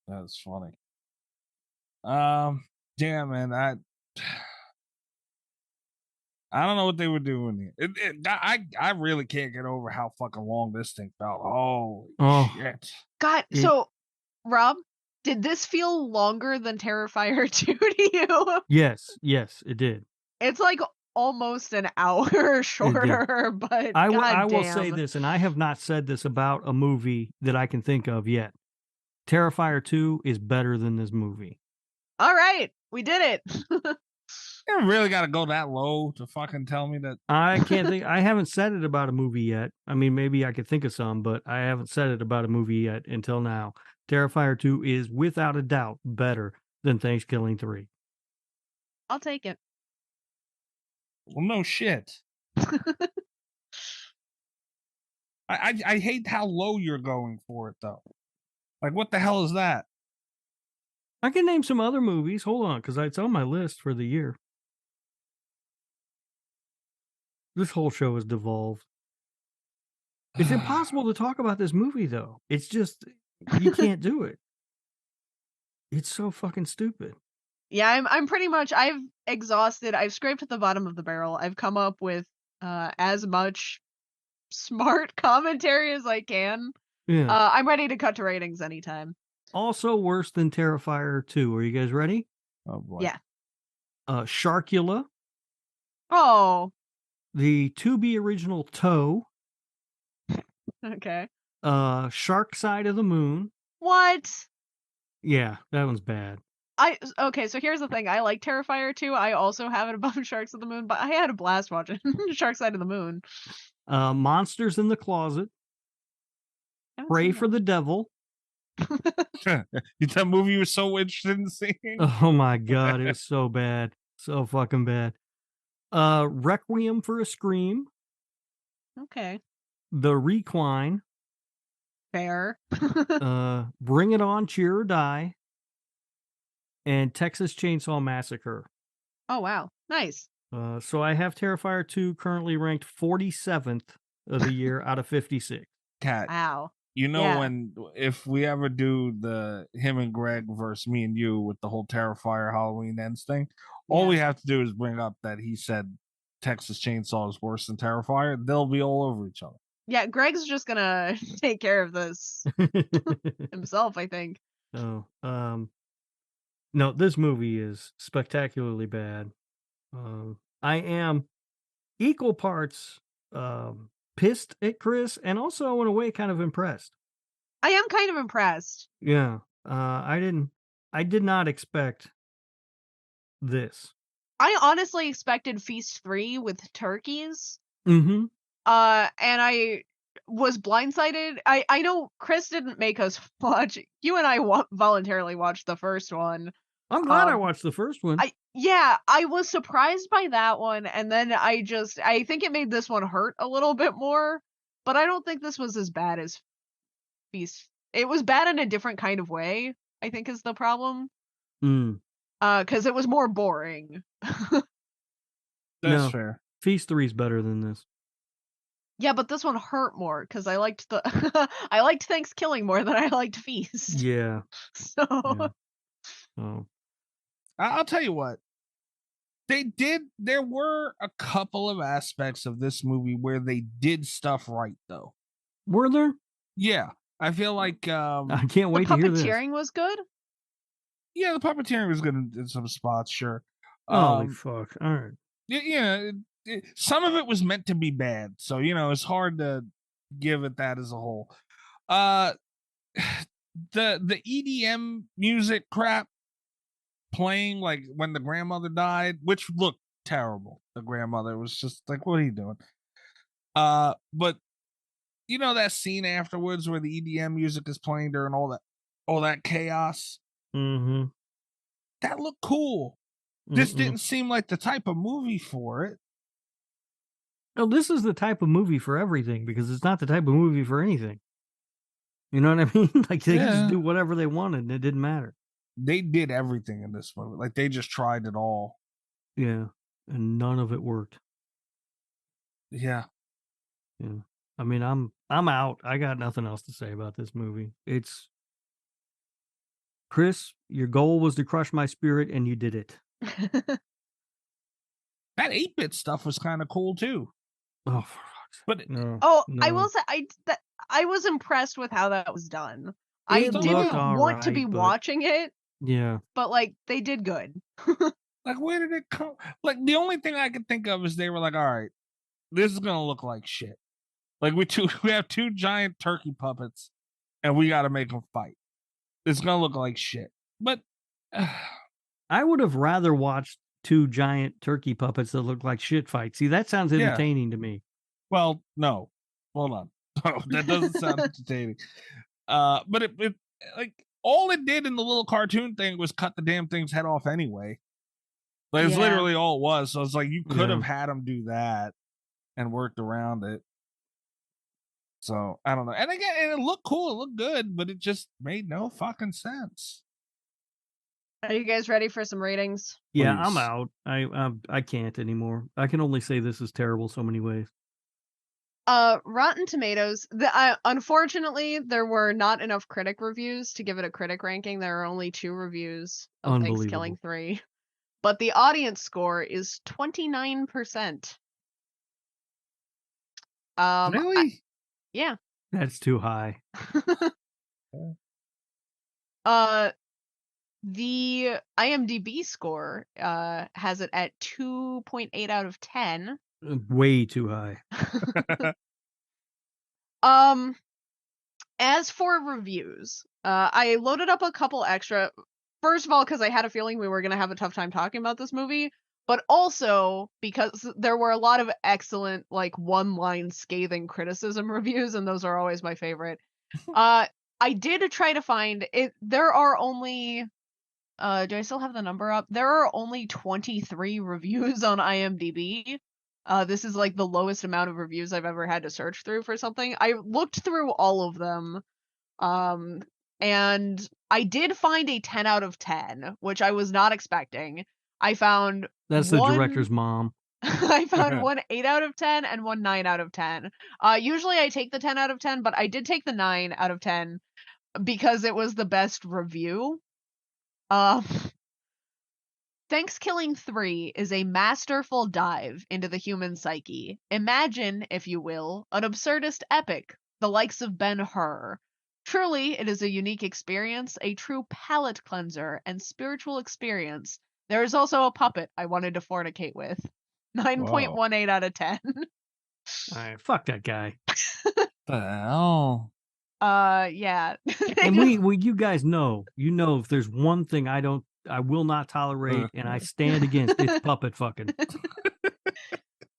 That's funny. Yeah, man, I don't know what they were doing here. I really can't get over how fucking long this thing felt. Oh shit. God, so Rob, did this feel longer than Terrifier 2 to you? Yes, it did. It's like almost an hour shorter, but I will say this, and I have not said this about a movie that I can think of yet. Terrifier 2 is better than this movie. All right, we did it. You really got to go that low to fucking tell me that. I can't think. I haven't said it about a movie yet. I mean, maybe I could think of some, but I haven't said it about a movie yet until now. Terrifier 2 is without a doubt better than Thankskilling 3. I'll take it. Well, no shit. I hate how low you're going for it though. Like, what the hell is that? I can name some other movies. Hold on, because it's on my list for the year. This whole show has devolved. It's impossible to talk about this movie, though. It's just, you can't do it. It's so fucking stupid. Yeah, I'm pretty much, I've exhausted, I've scraped at the bottom of the barrel. I've come up with as much smart commentary as I can Yeah. I'm ready to cut to ratings anytime. Also worse than Terrifier 2. Are you guys ready? Oh boy. Yeah. Sharkula, Oh, the to-be original Toe, okay. Shark Side of the Moon. What? Yeah, that one's bad. Okay, so here's the thing. I like Terrifier 2. I also have it above Sharks of the Moon, but I had a blast watching Shark Side of the Moon. Monsters in the Closet, Pray for the Devil. That movie you were so interested in seeing? Oh my god, it was so bad. So fucking bad. Requiem for a Scream, Okay. The Requine, Fair. Bring It On, Cheer or Die, and Texas Chainsaw Massacre. Oh, wow. Nice. So I have Terrifier 2 currently ranked 47th of the year out of 56. Cat. Wow. You know, Yeah. if we ever do the him and Greg versus me and you with the whole Terrifier Halloween Ends thing, all we have to do is bring up that he said Texas Chainsaw is worse than Terrifier. They'll be all over each other. Yeah, Greg's just gonna take care of this himself, I think. Oh, no, this movie is spectacularly bad. I am equal parts pissed at Chris, and also in a way kind of impressed. I am kind of impressed. Yeah, I did not expect this. I honestly expected Feast 3 with turkeys. Mm-hmm. And I was blindsided. I know Chris didn't make us watch. You and I voluntarily watched the first one. I'm glad I watched the first one. I was surprised by that one, and then I think it made this one hurt a little bit more, but I don't think this was as bad as Feast. It was bad in a different kind of way, I think is the problem. Because it was more boring. That's fair. Feast 3 is better than this. Yeah, but this one hurt more because I liked I liked Thankskilling more than I liked Feast. Yeah. So Yeah. Oh. I'll tell you what. There were a couple of aspects of this movie where they did stuff right, though. Were there? Yeah. I feel like I can't wait to hear this. The puppeteering was good? Yeah, the puppeteering was good in some spots, sure. Holy fuck. All right. Yeah, some of it was meant to be bad, so it's hard to give it that as a whole. The EDM music crap playing like when the grandmother died, which looked terrible. The grandmother was just like, what are you doing? But that scene afterwards where the EDM music is playing during all that chaos. Mm-hmm. That looked cool. This didn't seem like the type of movie for it. No, this is the type of movie for everything because it's not the type of movie for anything. You know what I mean? Like they just do whatever they wanted and it didn't matter. They did everything in this movie. Like they just tried it all. Yeah. And none of it worked. Yeah. Yeah. I mean, I'm out. I got nothing else to say about this movie. It's Chris, your goal was to crush my spirit and you did it. That 8-bit stuff was kind of cool too. Oh, but no. I will say I was impressed with how that was done. I It didn't looked want to be alright, but- watching it, Yeah. but like they did good. Like where did it come? Like the only thing I could think of is they were like, all right, this is gonna look like shit. Like we have two giant turkey puppets, and we got to make them fight. It's gonna look like shit. But I would have rather watched two giant turkey puppets that look like shit fight. See, that sounds entertaining to me. Well, no. Hold on. No, that doesn't sound entertaining. But it like all it did in the little cartoon thing was cut the damn thing's head off anyway. Like it's literally all it was. So it's like you could have had them do that and worked around it. So I don't know. And again, it looked cool, it looked good, but it just made no fucking sense. Are you guys ready for some ratings? Yeah, Please. I'm out. I can't anymore. I can only say this is terrible so many ways. Rotten Tomatoes. Unfortunately, there were not enough critic reviews to give it a critic ranking. There are only 2 reviews of Thankskilling 3. But the audience score is 29%. Really? Yeah. That's too high. The IMDb score has it at 2.8 out of 10. Way too high. As for reviews, I loaded up a couple extra. First of all, because I had a feeling we were going to have a tough time talking about this movie, but also because there were a lot of excellent, like, one-line scathing criticism reviews, and those are always my favorite. I did try to find it. There are only, do I still have the number up? There are only 23 reviews on IMDb. This is like the lowest amount of reviews I've ever had to search through for something. I looked through all of them, and I did find a 10 out of 10, which I was not expecting. I found That's the director's mom. I found one 8 out of 10 and one 9 out of 10. Usually I take the 10 out of 10, but I did take the 9 out of 10 because it was the best review. Thankskilling 3 is a masterful dive into the human psyche. Imagine, if you will, an absurdist epic, the likes of Ben-Hur. Truly, it is a unique experience, a true palate cleanser and spiritual experience. There is also a puppet I wanted to fornicate with. 9.18 out of 10. Alright, fuck that guy. The hell? Yeah. And you guys know, if there's one thing I will not tolerate and I stand against, it's puppet fucking.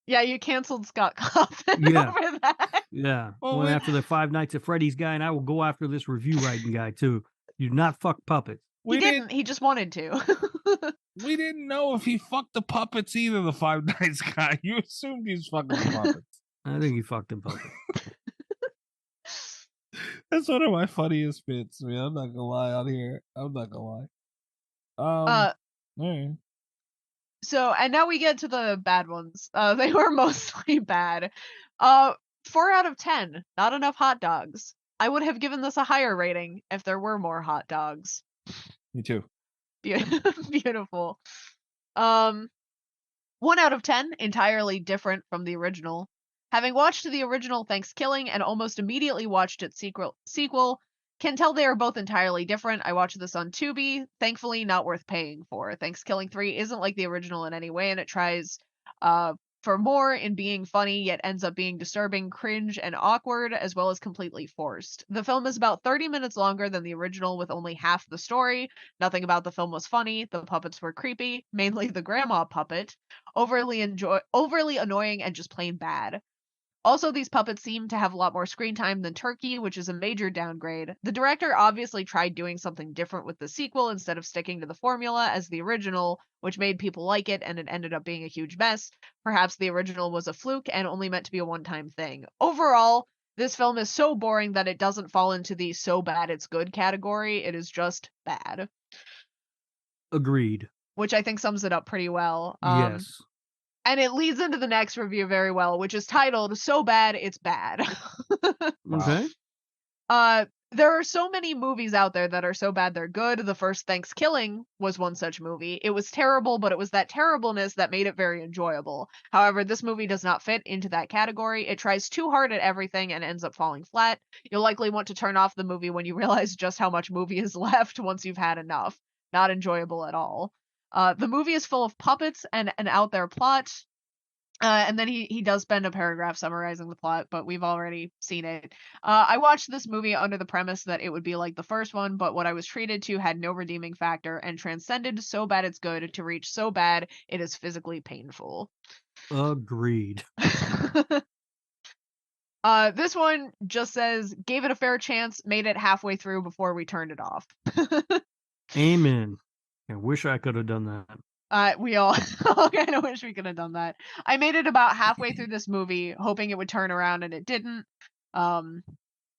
Yeah, you canceled Scott Cawthon over that. Yeah. Went after the Five Nights at Freddy's guy, and I will go after this review writing guy too. You do not fuck puppets. He didn't. He just wanted to. We didn't know if he fucked the puppets either, the Five Nights guy. You assumed he's fucking the puppets. I think he fucked them puppets. That's one of my funniest bits, man. I'm not gonna lie out here. I'm not gonna lie. Right. So, and now we get to the bad ones. They were mostly bad. 4 out of 10. Not enough hot dogs. I would have given this a higher rating if there were more hot dogs. Me too. Beautiful. 1 out of 10. Entirely different from the original. Having watched the original Thankskilling and almost immediately watched its sequel, can tell they are both entirely different. I watched this on Tubi. Thankfully, not worth paying for. Thankskilling 3 isn't like the original in any way, and it tries for more in being funny, yet ends up being disturbing, cringe, and awkward, as well as completely forced. The film is about 30 minutes longer than the original, with only half the story. Nothing about the film was funny. The puppets were creepy, mainly the grandma puppet, overly annoying, and just plain bad. Also, these puppets seem to have a lot more screen time than Turkey, which is a major downgrade. The director obviously tried doing something different with the sequel instead of sticking to the formula as the original, which made people like it, and it ended up being a huge mess. Perhaps the original was a fluke and only meant to be a one-time thing. Overall, this film is so boring that it doesn't fall into the so bad it's good category. It is just bad. Agreed. Which I think sums it up pretty well. Yes. And it leads into the next review very well, which is titled So Bad It's Bad. Okay. There are so many movies out there that are so bad they're good. The first Thankskilling was one such movie. It was terrible, but it was that terribleness that made it very enjoyable. However, this movie does not fit into that category. It tries too hard at everything and ends up falling flat. You'll likely want to turn off the movie when you realize just how much movie is left once you've had enough. Not enjoyable at all. The movie is full of puppets and an out there plot. And then he does spend a paragraph summarizing the plot, but we've already seen it. I watched this movie under the premise that it would be like the first one, but what I was treated to had no redeeming factor and transcended so bad it's good to reach so bad it is physically painful. Agreed. This one just says, gave it a fair chance, made it halfway through before we turned it off. Amen. I wish I could have done that. We all kind of wish we could have done that. I made it about halfway through this movie, hoping it would turn around, and it didn't. The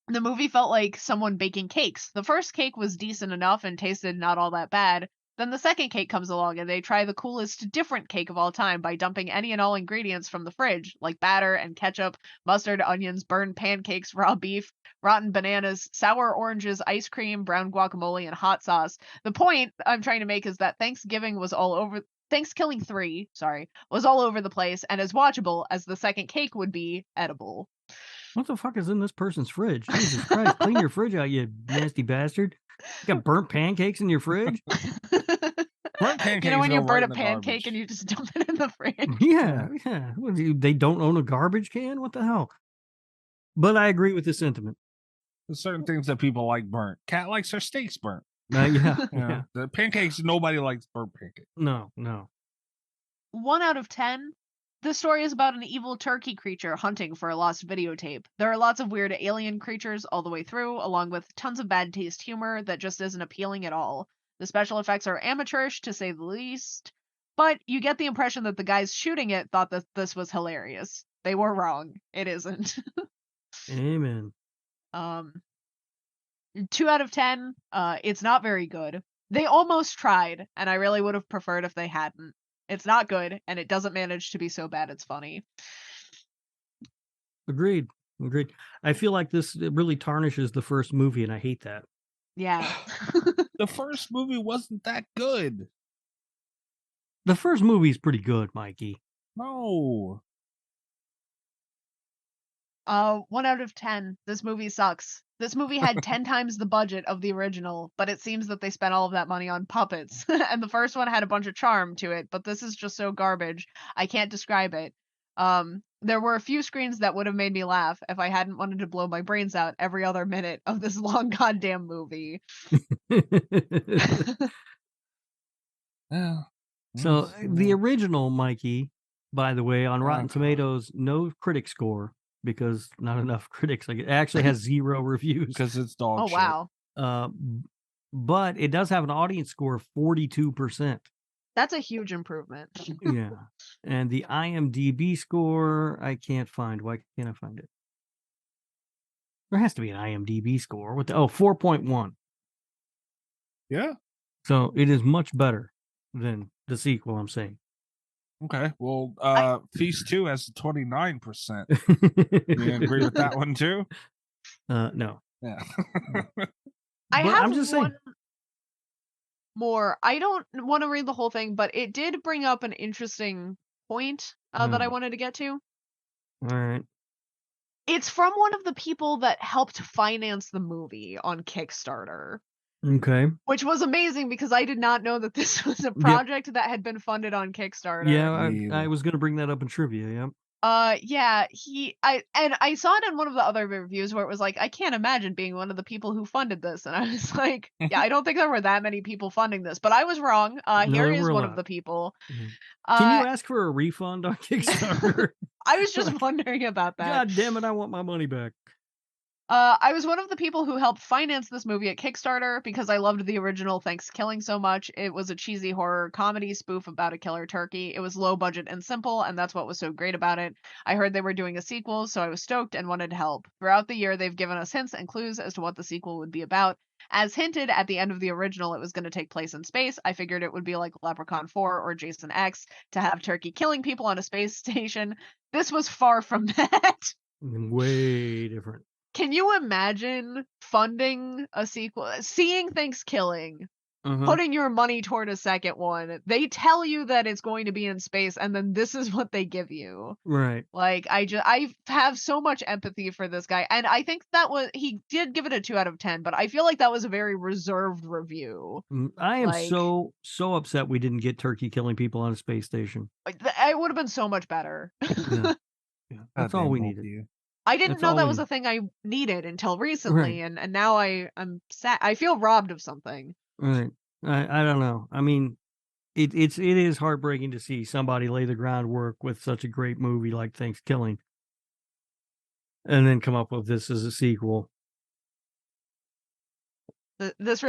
movie felt like someone baking cakes. The first cake was decent enough and tasted not all that bad. Then the second cake comes along, and they try the coolest different cake of all time by dumping any and all ingredients from the fridge, like batter and ketchup, mustard, onions, burned pancakes, raw beef, rotten bananas, sour oranges, ice cream, brown guacamole, and hot sauce. The point I'm trying to make is that Thankskilling 3, was all over the place and as watchable as the second cake would be edible. What the fuck is in this person's fridge? Jesus Christ, clean your fridge out, you nasty bastard. You got burnt pancakes in your fridge? Burnt pancakes You know when you go burn right a in the pancake garbage. and you just dump it in the fridge? Yeah. What, they don't own a garbage can? What the hell? But I agree with the sentiment. There's certain things that people like burnt. Cat likes her steaks burnt. Yeah. The pancakes, nobody likes burnt pancakes. No. 1 out of 10. This story is about an evil turkey creature hunting for a lost videotape. There are lots of weird alien creatures all the way through, along with tons of bad taste humor that just isn't appealing at all. The special effects are amateurish, to say the least, but you get the impression that the guys shooting it thought that this was hilarious. They were wrong. It isn't. Amen. 2 out of 10. It's not very good. They almost tried, and I really would have preferred if they hadn't. It's not good, and it doesn't manage to be so bad it's funny. Agreed. I feel like this really tarnishes the first movie, and I hate that. Yeah. The first movie wasn't that good. The first movie's pretty good, Mikey. No. 1 out of 10. This movie sucks. This movie had 10 times the budget of the original, but it seems that they spent all of that money on puppets. And the first one had a bunch of charm to it, but this is just so garbage. I can't describe it. There were a few screens that would have made me laugh if I hadn't wanted to blow my brains out every other minute of this long goddamn movie. Yeah. So the original, Mikey, by the way, on Rotten Tomatoes, no critic score because not enough critics. Like, it actually has 0 reviews because it's dog shit. Wow. But it does have an audience score of 42%. That's a huge improvement. Yeah. And the IMDb score, I can't find. Why can't I find it? There has to be an IMDb score. 4.1. Yeah. So it is much better than the sequel, I'm saying. Okay. Well, Feast 2 has 29%. You agree with that one too? No. Yeah. I'm just saying more. I don't want to read the whole thing, but it did bring up an interesting point that I wanted to get to. All right. It's from one of the people that helped finance the movie on Kickstarter. Okay. Which was amazing because I did not know that this was a project that had been funded on Kickstarter. Yeah, I was going to bring that up in trivia, yeah. I saw it in one of the other reviews where it was like, I can't imagine being one of the people who funded this. And I was like, yeah, I don't think there were that many people funding this, but I was wrong. Here is one of the people. Can you ask for a refund on Kickstarter? I was just wondering about that. God damn it, I want my money back. I was one of the people who helped finance this movie at Kickstarter because I loved the original Thankskilling so much. It was a cheesy horror comedy spoof about a killer turkey. It was low budget and simple, and that's what was so great about it. I heard they were doing a sequel, so I was stoked and wanted to help. Throughout the year, they've given us hints and clues as to what the sequel would be about. As hinted at the end of the original, it was going to take place in space. I figured it would be like Leprechaun 4 or Jason X to have turkey killing people on a space station. This was far from that. Way different. Can you imagine funding a sequel, seeing Thankskilling, putting your money toward a second one? They tell you that it's going to be in space, and then this is what they give you. Right. Like, I have so much empathy for this guy, and I think he did give it a 2 out of 10, but I feel like that was a very reserved review. I am so upset we didn't get turkey killing people on a space station. It would have been so much better. Yeah. That's all we needed. I didn't know that was a thing I needed until recently, and now I'm sad. I feel robbed of something. Right. I don't know. I mean, it is heartbreaking to see somebody lay the groundwork with such a great movie like Thankskilling, and then come up with this as a sequel. This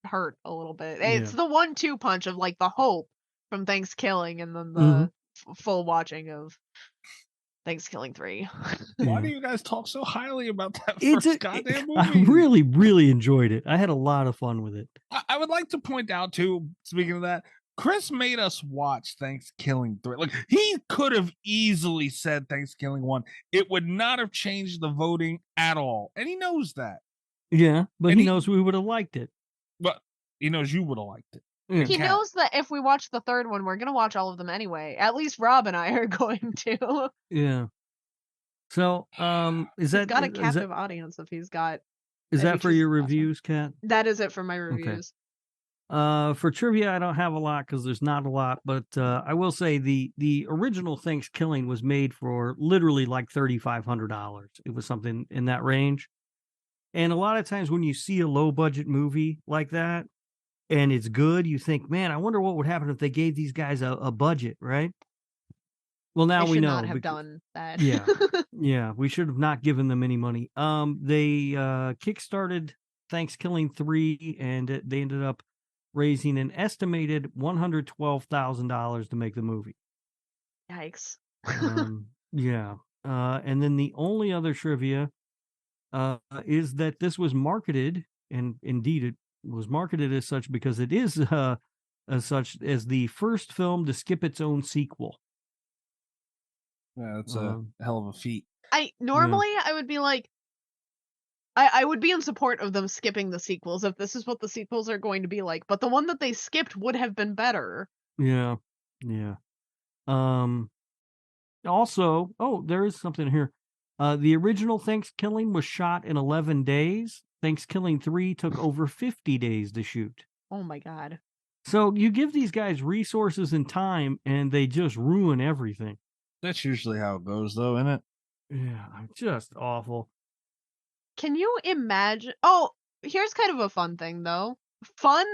hurt a little bit. It's the 1-2 punch of like the hope from Thankskilling, and then the full watching of Thankskilling 3. Why do you guys talk so highly about that first goddamn movie? I really, really enjoyed it. I had a lot of fun with it. I would like to point out too, speaking of that, Chris made us watch Thankskilling 3. Like, he could have easily said Thankskilling 1. It would not have changed the voting at all. And he knows that. Yeah, but he knows we would have liked it. But he knows you would have liked it. Yeah. He knows that if we watch the third one, we're going to watch all of them anyway. At least Rob and I are going to. Yeah. So, is He's that got a is captive that audience if he's got. is that which for is your awesome. reviews, Kat? That is it for my Okay. reviews. For trivia, I don't have a lot because there's not a lot, but I will say the original Thankskilling was made for literally like $3,500. It was something in that range. And a lot of times when you see a low budget movie like that and it's good, you think, man, I wonder what would happen if they gave these guys a budget, right? Well, now They we should know. not have done that. Yeah, yeah, we should have not given them any money. They kickstarted Thankskilling 3, and they ended up raising an estimated $112,000 to make the movie. Yikes. Yeah. And then the only other trivia is that this was marketed, and indeed it was marketed as such because it is as such as the first film to skip its own sequel. Yeah, that's a hell of a feat. I would be like, I would be in support of them skipping the sequels if this is what the sequels are going to be like. But the one that they skipped would have been better. Yeah, yeah. Also, there is something here. The original Thankskilling was shot in 11 days. Thankskilling 3 took over 50 days to shoot. Oh my god. So you give these guys resources and time, and they just ruin everything. That's usually how it goes, though, isn't it? Yeah, just awful. Can you imagine? Oh, here's kind of a fun thing, though. Fun?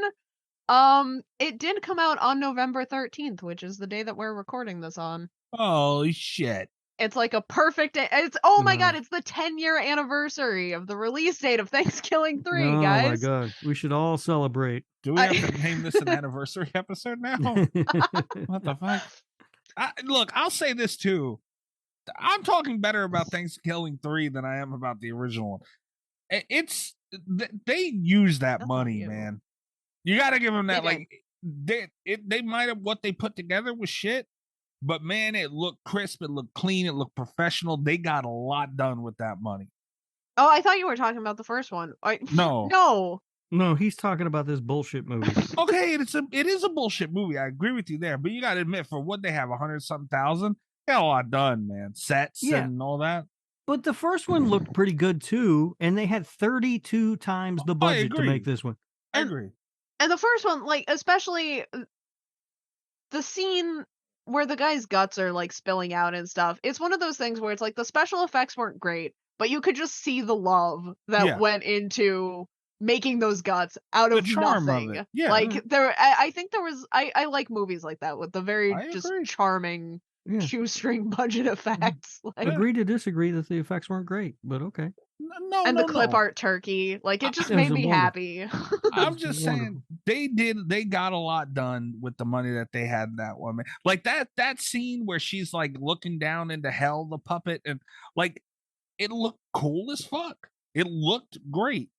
It did come out on November 13th, which is the day that we're recording this on. Holy shit. It's like a perfect day. Oh my god, it's the 10-year anniversry of the release date of Thankskilling 3, guys. Oh my god, we should all celebrate. Do we have to name this an anniversary episode now? What the fuck? Look, I'll say this too. I'm talking better about Thankskilling 3 than I am about the original one. They use that money, man. You got to give them that. They might have, what they put together was shit, but man, it looked crisp, it looked clean, it looked professional. They got a lot done with that money. Oh, I thought you were talking about the first one. No, he's talking about this bullshit movie. Okay, it is a bullshit movie. I agree with you there, but you got to admit, for what they have, 100-something thousand, they got a lot done, man. Sets and all that. But the first one looked pretty good too, and they had 32 times the budget to make this one. I agree. And the first one, like, especially the scene where the guy's guts are like spilling out and stuff, it's one of those things where it's like the special effects weren't great, but you could just see the love that went into making those guts out of nothing. Of it. Yeah. Like I think there was I like movies like that with the very charming shoestring budget effects. Like, Agree to disagree that the effects weren't great, but okay. The clip art turkey, like, it just made me happy. I'm just saying they got a lot done with the money that they had in that one, man. Like that scene where she's like looking down into hell, the puppet, and like it looked cool as fuck. It looked great.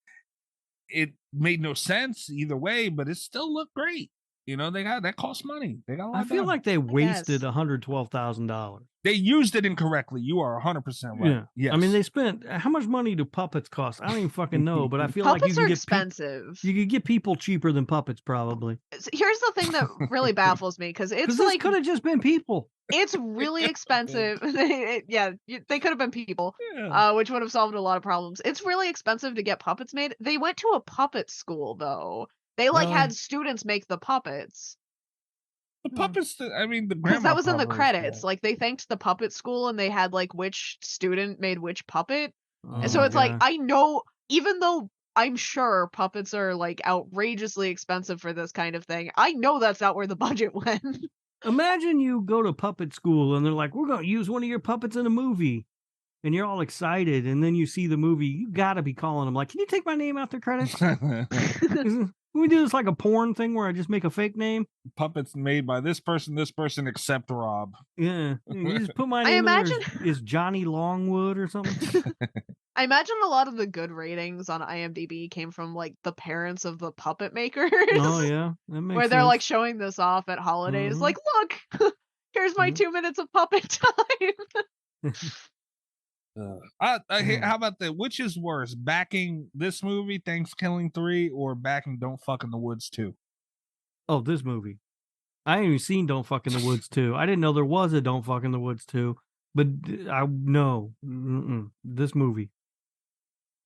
It made no sense either way, but it still looked great. You know, that cost money. They got a lot I feel done. like they wasted $112,000. They used it incorrectly. You are 100% right. Yeah. Yes. I mean, they spent, how much money do puppets cost? I don't even fucking know, but I feel puppets like you can are get expensive. you could get people cheaper than puppets, probably. Here's the thing that really baffles me, because it's this could have just been people. It's really expensive. They could have been people, which would have solved a lot of problems. It's really expensive to get puppets made. They went to a puppet school, though. They had students make the puppets. The puppets, I mean, because that was in the credits. Like, they thanked the puppet school, and they had like which student made which puppet. And so it's like, I know, even though I'm sure puppets are like outrageously expensive for this kind of thing, I know that's not where the budget went. Imagine you go to puppet school and they're like, we're going to use one of your puppets in a movie. And you're all excited. And then you see the movie. You got to be calling them like, can you take my name out the credits? Can we do this like a porn thing where I just make a fake name? Puppets made by this person, except Rob. Yeah. You just put my name in there. Is Johnny Longwood or something? I imagine a lot of the good ratings on IMDb came from like the parents of the puppet makers. Oh, yeah. That makes where they're sense. like showing this off at holidays. Like, look, here's my 2 minutes of puppet time. How about that? Which is worse, backing this movie, Thankskilling 3, or backing Don't Fuck in the Woods 2? Oh, this movie. I ain't even seen Don't Fuck in the Woods 2. I didn't know there was a Don't Fuck in the Woods 2. But this movie.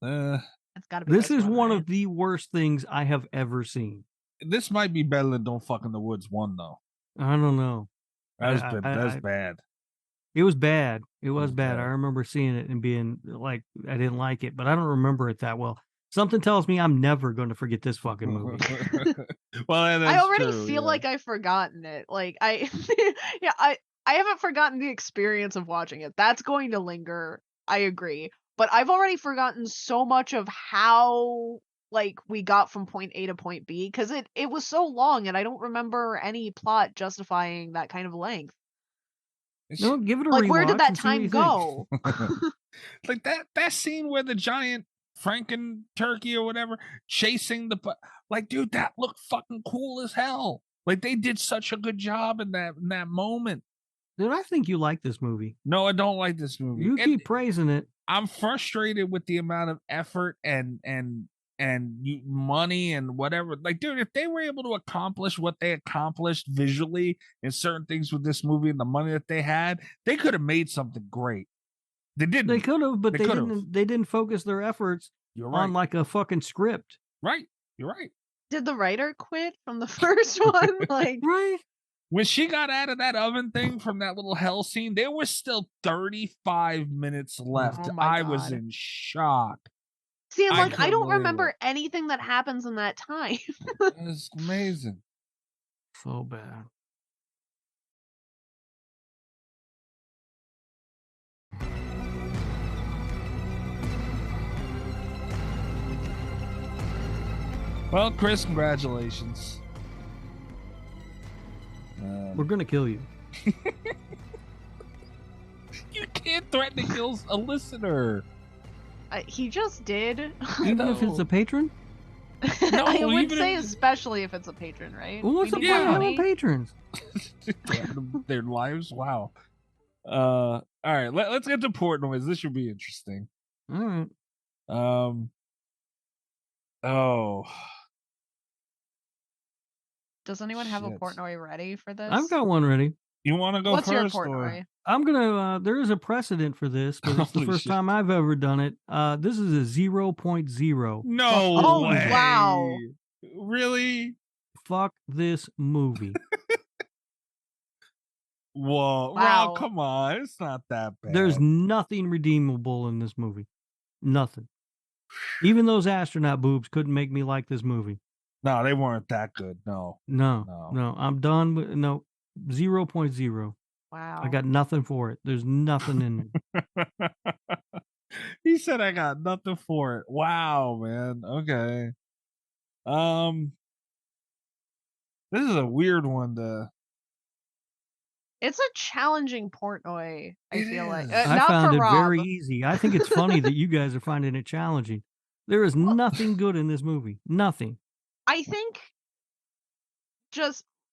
It's got to be This is one right? of the worst things I have ever seen. This might be better than Don't Fuck in the Woods 1, though. I don't know. That's bad. It was bad. It was bad. bad. I remember seeing it and being like, I didn't like it, but I don't remember it that well. Something tells me I'm never going to forget this fucking movie. Well, I already feel like I've forgotten it. Like I haven't forgotten the experience of watching it. That's going to linger. I agree. But I've already forgotten so much of how like we got from point A to point B because it was so long and I don't remember any plot justifying that kind of length. No, give it a like where did rewatch that and see what time you go? Like that scene where the giant Franken turkey or whatever chasing like, dude, that looked fucking cool as hell. Like they did such a good job in that moment. Dude, I think you like this movie. No, I don't like this movie. You keep praising it. I'm frustrated with the amount of effort and money and whatever. Like, dude, if they were able to accomplish what they accomplished visually in certain things with this movie and the money that they had, they could have made something great. They didn't. They could have, but they could've. didn't. They didn't focus their efforts on like a fucking script. Right. You're right. Did the writer quit from the first one? Like, right. When she got out of that oven thing from that little hell scene, there was still 35 minutes left. Oh my I God. was in shock. See, I'm like, I couldn't don't believe remember anything that happens in that time. It's amazing. So bad. Well, Chris, congratulations. We're gonna kill you. You can't threaten to kill a listener. He just did. Even if it's a patron? No, I would even say if- especially if it's a patron, right? Well, what's the We point need of money. having patrons? Their lives? Wow. All right, let's get to Portnoy's. This should be interesting. All right. Oh. Does anyone have a Shit. Portnoy ready for this? I've got one ready. You want to go What's your first? Portnoy? I'm gonna. There is a precedent for this, but it's the Holy first shit. time I've ever done it. This is a 0.0. No Oh, way. wow. Really? Fuck this movie. Whoa. Wow. Rob, come on. It's not that bad. There's nothing redeemable in this movie. Nothing. Even those astronaut boobs couldn't make me like this movie. No, they weren't that good. No. No. I'm done with 0.0. Wow. I got nothing for it. There's nothing in it. He said I got nothing for it. Wow, man. Okay. This is a weird one to. It's a challenging Portnoy, I It feel like. is. I Not found for it Rob. very easy. I think it's funny that you guys are finding it challenging. There is nothing good in this movie. Nothing. I think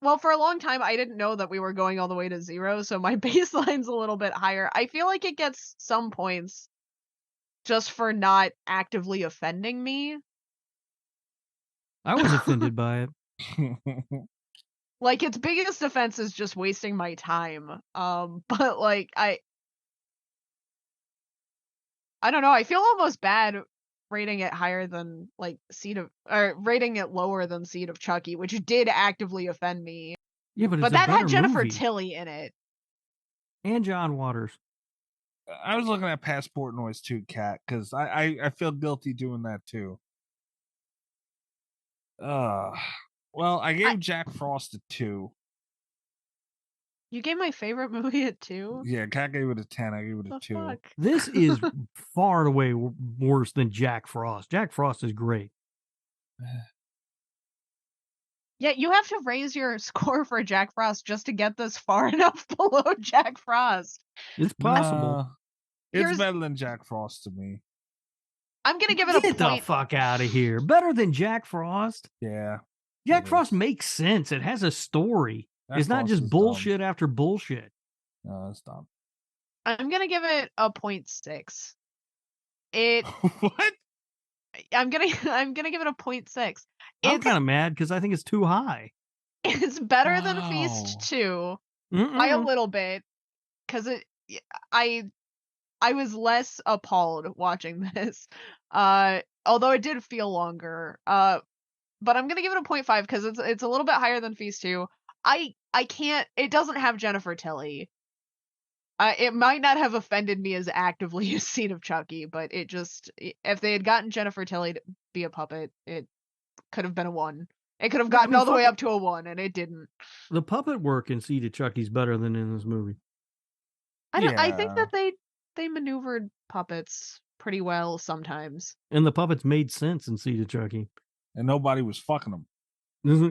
well, for a long time, I didn't know that we were going all the way to 0, so my baseline's a little bit higher. I feel like it gets some points just for not actively offending me. I was offended by it. Like, its biggest offense is just wasting my time. But like, I don't know. I feel almost bad rating it higher than like rating it lower than Seed of Chucky, which did actively offend me. Yeah, but it's But a that had better Jennifer movie. Tilly in it. And John Waters. I was looking at Passport Noise too, Kat, because I feel guilty doing that too. Well, I gave Jack Frost a 2. You gave my favorite movie a 2? Yeah, Kat gave it a 10. I gave it a The 2. fuck? This is far and away worse than Jack Frost. Jack Frost is great. Yeah, you have to raise your score for Jack Frost just to get this far enough below Jack Frost. It's possible. It's Here's- better than Jack Frost to me. I'm gonna give it a Get the point. fuck out of here. Better than Jack Frost. Yeah. Jack It Frost is. makes sense. It has a story. Jack It's not Frost just is bullshit after bullshit. dumb. No, that's dumb. I'm gonna give it a 0.6. It. What? I'm gonna give it a 0.6. I'm It's kind of mad because I think it's too high. it's better than Wow. Feast 2 by a Mm-mm. little bit, because I was less appalled watching this. Although it did feel longer. But I'm gonna give it a 0.5 because it's a little bit higher than Feast 2. I can't. It doesn't have Jennifer Tilly. It might not have offended me as actively as Seed of Chucky, but it just, if they had gotten Jennifer Tilly to be a puppet, it could have been a 1. It could have gotten all the way up to a 1, and it didn't. The puppet work in Seed of Chucky's better than in this movie. I think that they maneuvered puppets pretty well sometimes. And the puppets made sense in Seed of Chucky. And nobody was fucking them.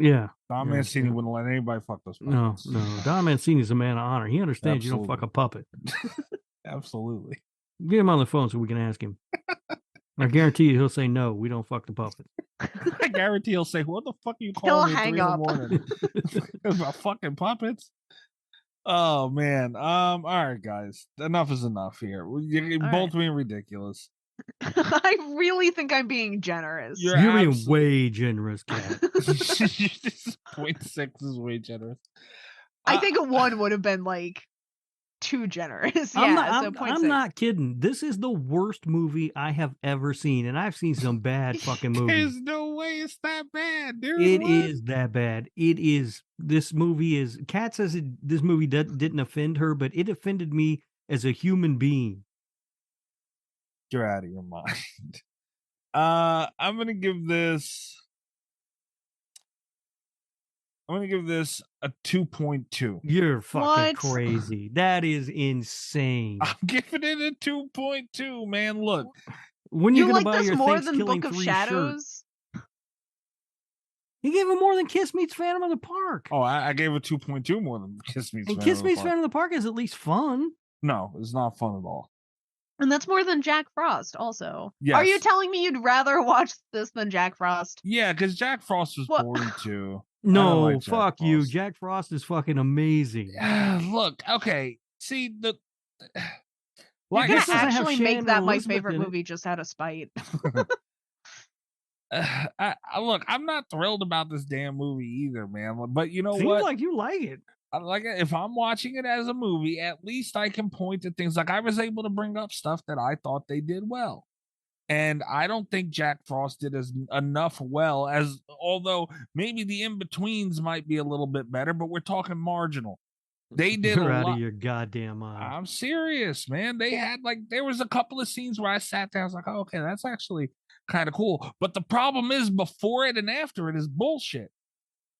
Yeah. Don Mancini wouldn't let anybody fuck those puppets. No. Don Mancini's a man of honor. He understands you don't fuck a puppet. Absolutely. Get him on the phone so we can ask him. I guarantee you he'll say no, we don't fuck the puppet. I guarantee he'll say, what the fuck are you calling me at 3 in the morning? About fucking puppets? Oh man. All right, guys. Enough is enough here. You're both being ridiculous. I really think I'm being generous. You're being way generous, Kat. 0.6 is way generous. I think a 1 would have been like too generous. I'm not kidding. This is the worst movie I have ever seen, and I've seen some bad fucking movies. There's no way it's that bad, dude. It is that bad. It is. This movie is. Kat says this movie didn't offend her, but it offended me as a human being. You're out of your mind. I'm gonna give this a 2.2. You're fucking crazy. That is insane. I'm giving it a 2.2, man. Look, when you gonna like buy this your more Thankskilling than Book of 3 Shadows? Shirt? He gave it more than Kiss Meets Phantom of the Park. Oh, I gave it 2.2 more than Kiss Meets. And Kiss Meets Phantom of the Park is at least fun. No, it's not fun at all. And that's more than Jack Frost, also. Yes. Are you telling me you'd rather watch this than Jack Frost? Yeah, because Jack Frost was boring too. No, like fuck you. Jack Frost is fucking amazing. Look, okay. See, You're gonna actually make that my favorite movie just out of spite. Look, I'm not thrilled about this damn movie either, man. But you know Seems what? like you like it. I like it. If I'm watching it as a movie, at least I can point to things. Like I was able to bring up stuff that I thought they did well. And I don't think Jack Frost did enough well as, although maybe the in-betweens might be a little bit better, but we're talking marginal. They did You're a out lot. of your goddamn mind. I'm serious, man. They had there was a couple of scenes where I sat there, I was like, oh, okay, that's actually kind of cool. But the problem is before it and after it is bullshit.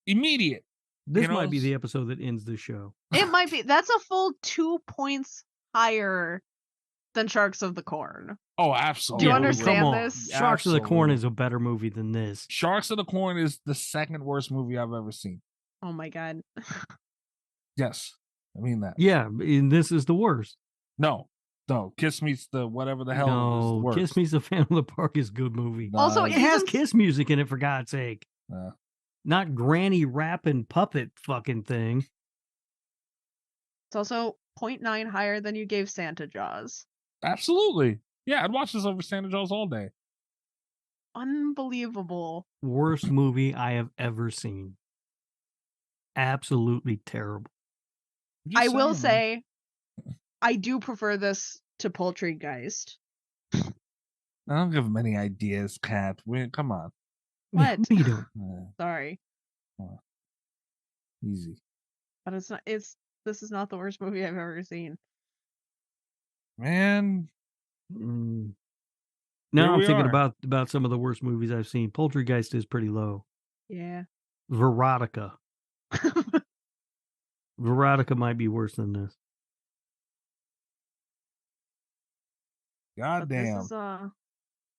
Immediate. This might be the episode that ends the show. It might be. That's a full 2 points higher than Sharks of the Corn. Oh, absolutely. Do you understand this? Sharks of the Corn is a better movie than this. Sharks of the Corn is the second worst movie I've ever seen. Oh my god. Yes, I mean that. Yeah, and this is the worst. No. Kiss Meets the whatever the hell. is the worst. Kiss Meets the Phantom of the Park is a good movie. No. Also, it has Kiss music in it, for God's sake. Not granny rapping puppet fucking thing. It's also 0.9 higher than you gave Santa Jaws. Absolutely. Yeah, I'd watch this over Santa Jaws all day. Unbelievable. Worst movie I have ever seen. Absolutely terrible. I will say, I do prefer this to Poultrygeist. I don't give him any ideas, Kat. Come on. What? You don't. Sorry. Easy. But this is not the worst movie I've ever seen. Man. Now I'm thinking about some of the worst movies I've seen. Poultrygeist is pretty low. Yeah. Veronica. Veronica might be worse than this. God damn. This is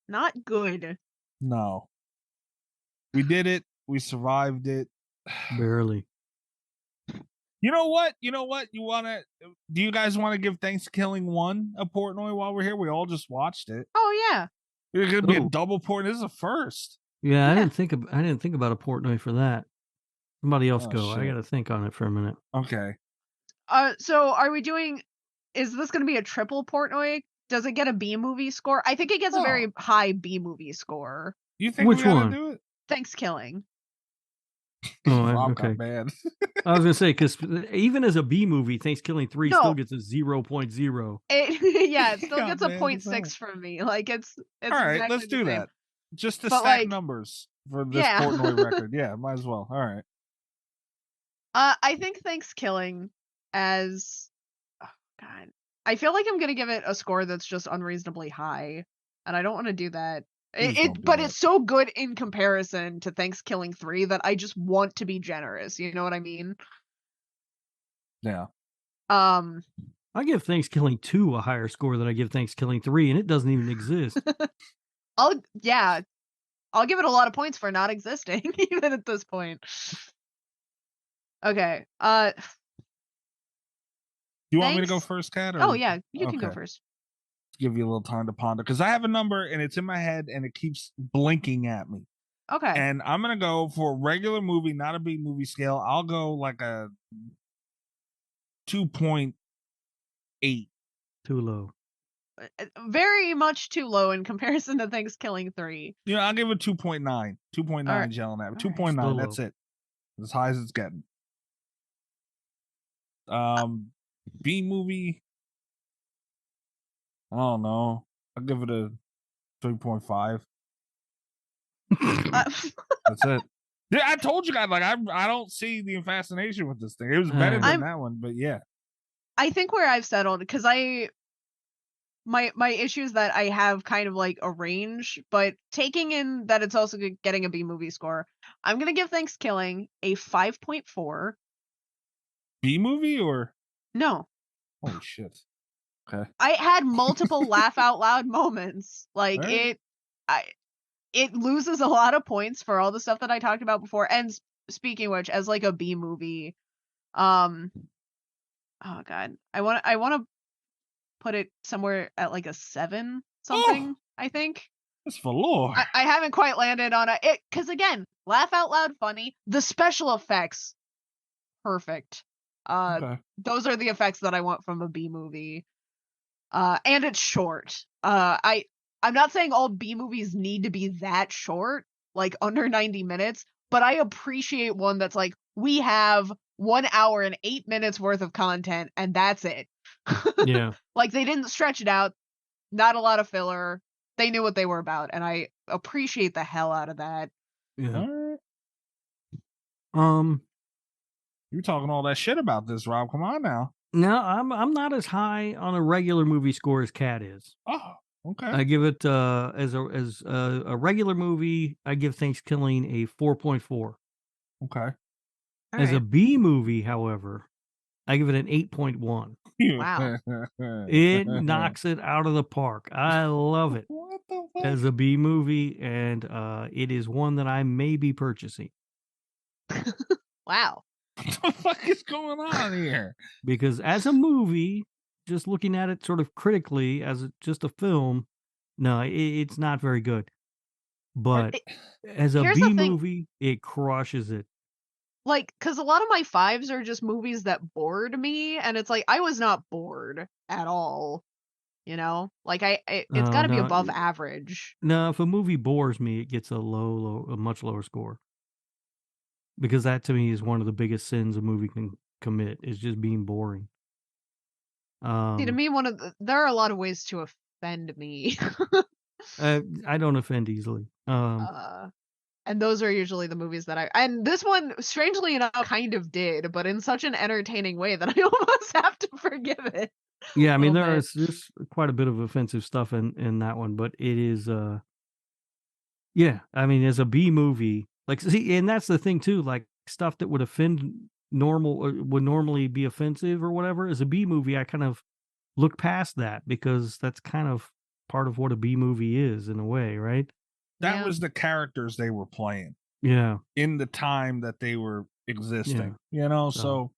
not good. No. We did it. We survived it. Barely. You know what? Do you guys want to give Thankskilling 1 a Portnoy while we're here? We all just watched it. Oh yeah. It's gonna be a double port. This is a first. Yeah, I didn't think about a Portnoy for that. Somebody else go. Shit. I gotta think on it for a minute. Okay. So are we doing, is this gonna be a triple Portnoy? Does it get a B movie score? I think it gets a very high B movie score. You think Which we gotta one? do it? Thankskilling. Oh, okay. Bad. I was gonna say, because even as a B movie, Thanksgiving 3 No. still gets a 0.0. It still Yeah, gets a man, 0.6 from me. Like it's All right, exactly let's the do same. that. Just to But, stack like, numbers for this yeah. Portnoy record. Yeah, might as well. All right. I think Thankskilling as oh, God. I feel like I'm gonna give it a score that's just unreasonably high, and I don't want to do that. Please don't do But that. it's so good in comparison to Thankskilling 3 that I just want to be generous. You know what I mean? Yeah. I give Thanksgiving 2 a higher score than I give Thanksgiving 3, and it doesn't even exist. I'll give it a lot of points for not existing, even at this point. Okay. You want me to go first, Kat? Oh yeah, you can go Okay. first. Give you a little time to ponder because I have a number and it's in my head and it keeps blinking at me. Okay. And I'm gonna go for a regular movie, not a B movie scale. I'll go like a 2.8. Too low. Very much too low in comparison to Thankskilling 3. Yeah, I'll give it 2.9. 2.9 All right. yelling at me. All right. 2.9. Still That's low. it. As high as it's getting. B movie. I don't know. I'll give it a 3.5. That's it. Yeah, I told you guys, like I don't see the fascination with this thing. It was better than that one, but yeah. I think where I've settled, because my issue is that I have kind of like a range, but taking in that it's also getting a B movie score, I'm gonna give Thankskilling a 5.4. B movie or no? Holy shit. Okay. I had multiple laugh out loud moments. Like Right. it loses a lot of points for all the stuff that I talked about before. And speaking of which, as like a B movie, oh god, I want to put it somewhere at like a 7 something. I think that's for lore. I haven't quite landed on it because again, laugh out loud funny. The special effects, perfect. Okay. Those are the effects that I want from a B movie. And it's short. I'm not saying all B movies need to be that short, like under 90 minutes, but I appreciate one that's like, we have 1 hour and 8 minutes worth of content, and that's it. Yeah. Like, they didn't stretch it out, not a lot of filler. They knew what they were about, and I appreciate the hell out of that. Yeah. You're talking all that shit about this, Rob. Come on now. No, I'm not as high on a regular movie score as Cat is. Oh, okay. I give it as a regular movie, I give Thanksgiving a 4.4. Okay. As a B movie, however, I give it an 8.1. Wow. It knocks it out of the park. I love it What the fuck? as a B movie, and it is one that I may be purchasing. Wow. What the fuck is going on here? Because as a movie, just looking at it sort of critically as just a film, no, it's not very good. But as a Here's B the thing. movie, it crushes it. Like, because a lot of my 5s are just movies that bored me, and it's like, I was not bored at all. You know? Like, it's got to be No, above average. No, if a movie bores me, it gets a much lower score. Because that to me is one of the biggest sins a movie can commit, is just being boring. See, to me, there are a lot of ways to offend me. I don't offend easily. And those are usually the movies that and this one, strangely enough, kind of did, but in such an entertaining way that I almost have to forgive it. Yeah, I mean, there's quite a bit of offensive stuff in that one, but it is, yeah, I mean, as a B movie, like, see, and that's the thing too, like, stuff that would offend would normally be offensive or whatever, as a B movie, I kind of look past that because that's kind of part of what a B movie is in a way, right? That was the characters they were playing. Yeah. In the time that they were existing. Yeah. You know, so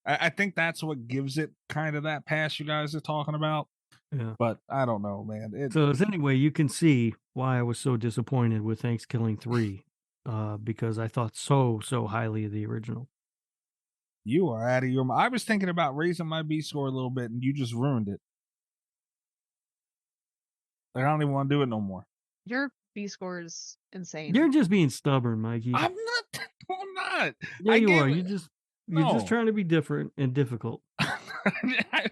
I think that's what gives it kind of that pass you guys are talking about. Yeah. But I don't know, man. So anyway, you can see why I was so disappointed with Thankskilling 3, because I thought so highly of the original. You are out of your mind. I was thinking about raising my B score a little bit, and you just ruined it. Like, I don't even want to do it no more. Your B score is insane. You're just being stubborn, Mikey. I'm not. I'm not. Yeah, you are. You You're just trying to be different and difficult.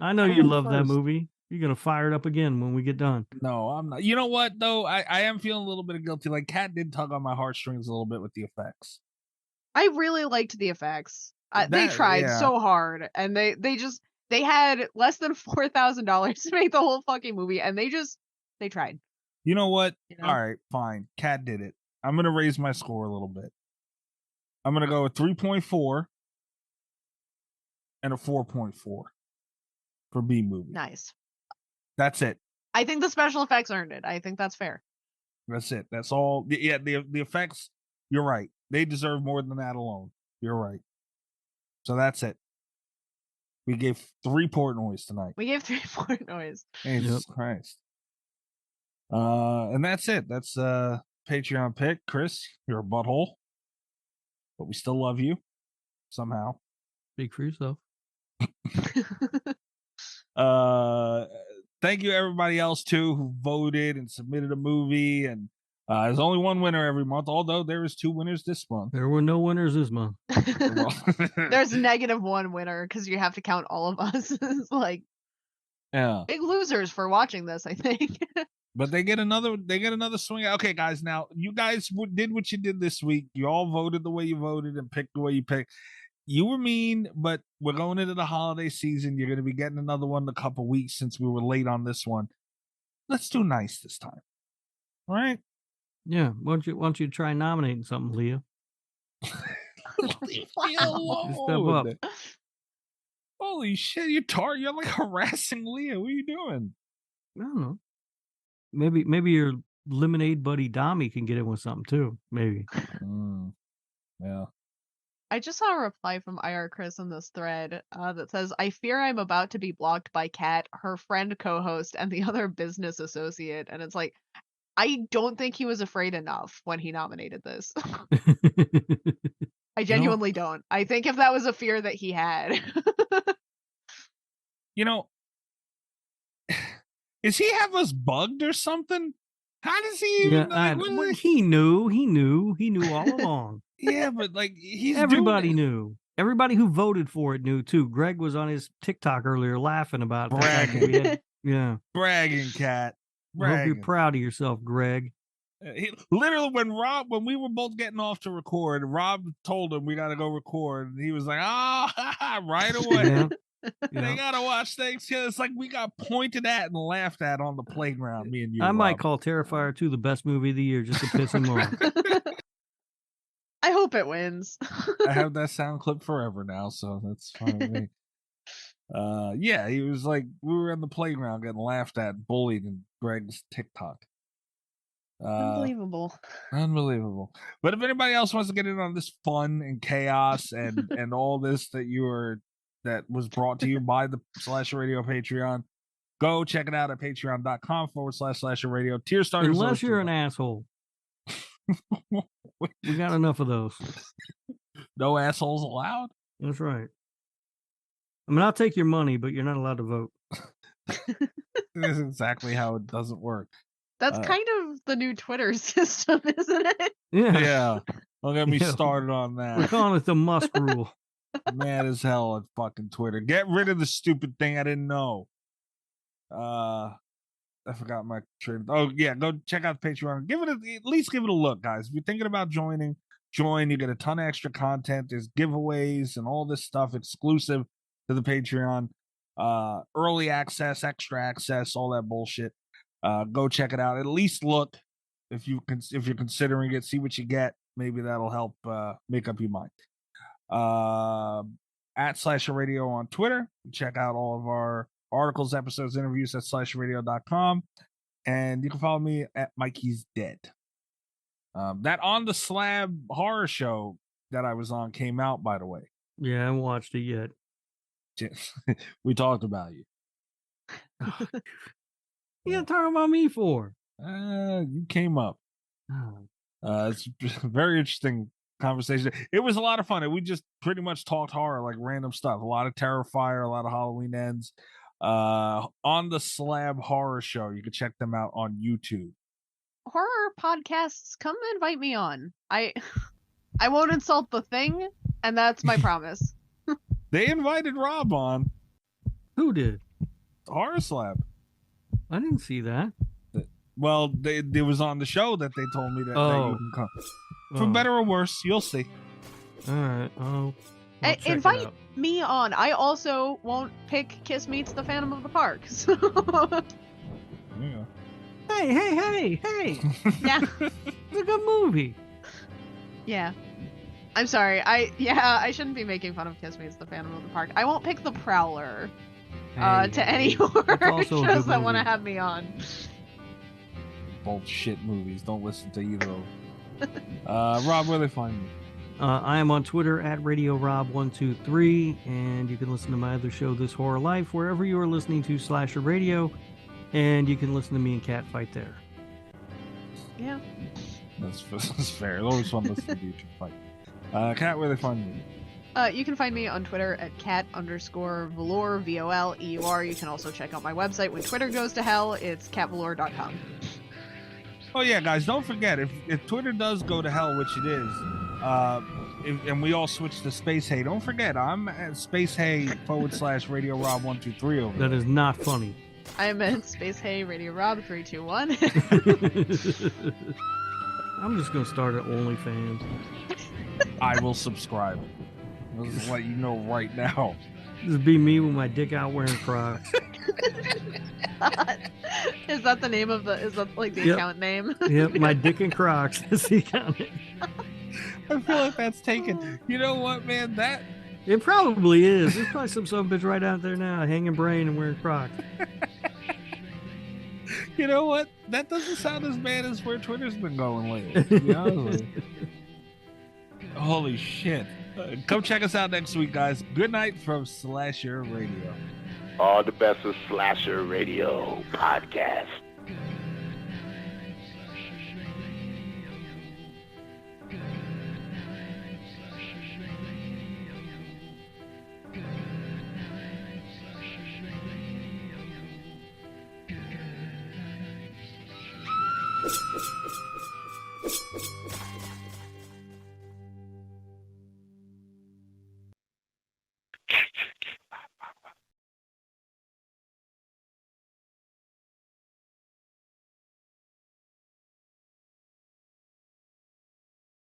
I know you love that movie. You're gonna fire it up again when we get done. No, I'm not. You know what though? I am feeling a little bit of guilty. Like Kat did tug on my heartstrings a little bit with the effects. I really liked the effects. They tried so hard, and they had less than $4,000 to make the whole fucking movie, and they tried. You know what? You know? All right, fine. Kat did it. I'm gonna raise my score a little bit. I'm gonna go with 3.4 and a 4.4 for B movie. Nice. That's it. I think the special effects earned it. I think that's fair. That's it. That's all. Yeah, the effects. You're right. They deserve more than that alone. You're right. So that's it. We gave 3 Portnoys tonight. We gave 3 Portnoys. Jesus Christ. And that's it. That's Patreon pick. Chris, you're a butthole, but we still love you somehow. Speak for yourself. Thank you everybody else too who voted and submitted a movie, and there's only one winner every month, although there is 2 winners this month. There were no winners this month. There's -1 winner because you have to count all of us as like big losers for watching this, I think. But they get another swing. Okay, guys, now you guys did what you did this week. You all voted the way you voted and picked the way you picked. You were mean, but we're going into the holiday season. You're going to be getting another one in a couple weeks since we were late on this one. Let's do nice this time. All right? Yeah. Why don't you try nominating something, Leah? Leave me alone. Step up. Holy shit, you're like harassing Leah. What are you doing? I don't know. Maybe your lemonade buddy Domi can get in with something too. Maybe. Yeah. I just saw a reply from EyeRChris in this thread that says, I fear I'm about to be blocked by Kat, her friend co-host, and the other business associate. And it's like, I don't think he was afraid enough when he nominated this. I genuinely don't. I think if that was a fear that he had. Does he have us bugged or something? How does he even he knew all along. Yeah, but like everybody knew. Everybody who voted for it knew too. Greg was on his TikTok earlier laughing about bragging. Yeah. Bragging, Kat. I hope you're proud of yourself, Greg. Literally, when we were both getting off to record, Rob told him we got to go record, and he was like, right away. They gotta watch Thanksgiving. It's like we got pointed at and laughed at on the playground. Me and you. I might call Terrifier 2 the best movie of the year just to piss him off. I hope it wins. I have that sound clip forever now, so that's fine with me. Yeah, he was like, we were in the playground getting laughed at, bullied in Greg's TikTok. Unbelievable. But if anybody else wants to get in on this fun and chaos and all this that was brought to you by the Slasher Radio Patreon, go check it out at patreon.com/Slasher Radio. Tier starters. Unless you're an asshole. We got enough of those. No assholes allowed? That's right. I mean, I'll take your money, but you're not allowed to vote. This is exactly how it doesn't work. That's kind of the new Twitter system, isn't it? Yeah. Don't get me started on that. We're calling it the Musk rule. Mad as hell at fucking Twitter. Get rid of the stupid thing I didn't know. I forgot my train. Oh yeah, go check out Patreon. At least give it a look, guys. If you're thinking about join. You get a ton of extra content. There's giveaways and all this stuff exclusive to the Patreon. Early access, extra access, all that bullshit. Go check it out. At least look if you're considering it. See what you get. Maybe that'll help make up your mind. At Slasher Radio on Twitter. Check out all of our articles, episodes, interviews at slasherradio.com. And you can follow me at Mikey's Dead. That On the Slab horror show that I was on came out, by the way. Yeah, I haven't watched it yet. We talked about you. You gotta talk about me for? You came up. It's a very interesting conversation. It was a lot of fun. We just pretty much talked horror, like random stuff. A lot of Terrifier, a lot of Halloween Ends. On the Slab horror show. You can check them out on YouTube. Horror podcasts, come invite me on. I won't insult the thing, and that's my promise. They invited Rob on. Who did? Horror Slab. I didn't see that. Well, it was on the show that they told me that you can come. For better or worse, you'll see. All right. I'll check Invite it out. me on. I also won't pick Kiss Meets the Phantom of the Park. So. Yeah. Hey. Yeah. It's a good movie. Yeah. I'm sorry. I shouldn't be making fun of Kiss Meets the Phantom of the Park. I won't pick The Prowler to any horror also a shows good that want to movie. have me on. Both shit movies. Don't listen to either of them. Rob, where they find me? I am on Twitter at RadioRob123, and you can listen to my other show, This Horror Life, wherever you are listening to Slasher Radio, and you can listen to me and Cat fight there. Yeah. That's fair. It's always fun listening to you fight. Cat, where they find me? You can find me on Twitter at cat_velour, VOLEUR. You can also check out my website when Twitter goes to hell. It's catvelour.com. Oh yeah, guys, don't forget, if Twitter does go to hell, which it is, and we all switch to Space Hey, don't forget, I'm at Space Hey /Radio Rob 123 over there. That is not funny. I'm at Space Hey Radio Rob 321. I'm just going to start at OnlyFans. I will subscribe. I'll just let you know right now. Just be me with my dick out wearing Crocs. Is that the name of the? Is that like the Yep. account name? Yep, my dick and Crocs is the account name. I feel like that's taken. You know what, man? It probably is. There's probably some son of a bitch right out there now, hanging brain and wearing Crocs. You know what? That doesn't sound as bad as where Twitter's been going lately. To be honest with you. Holy shit. Come check us out next week, guys. Good night from Slasher Radio. All the best of Slasher Radio podcast.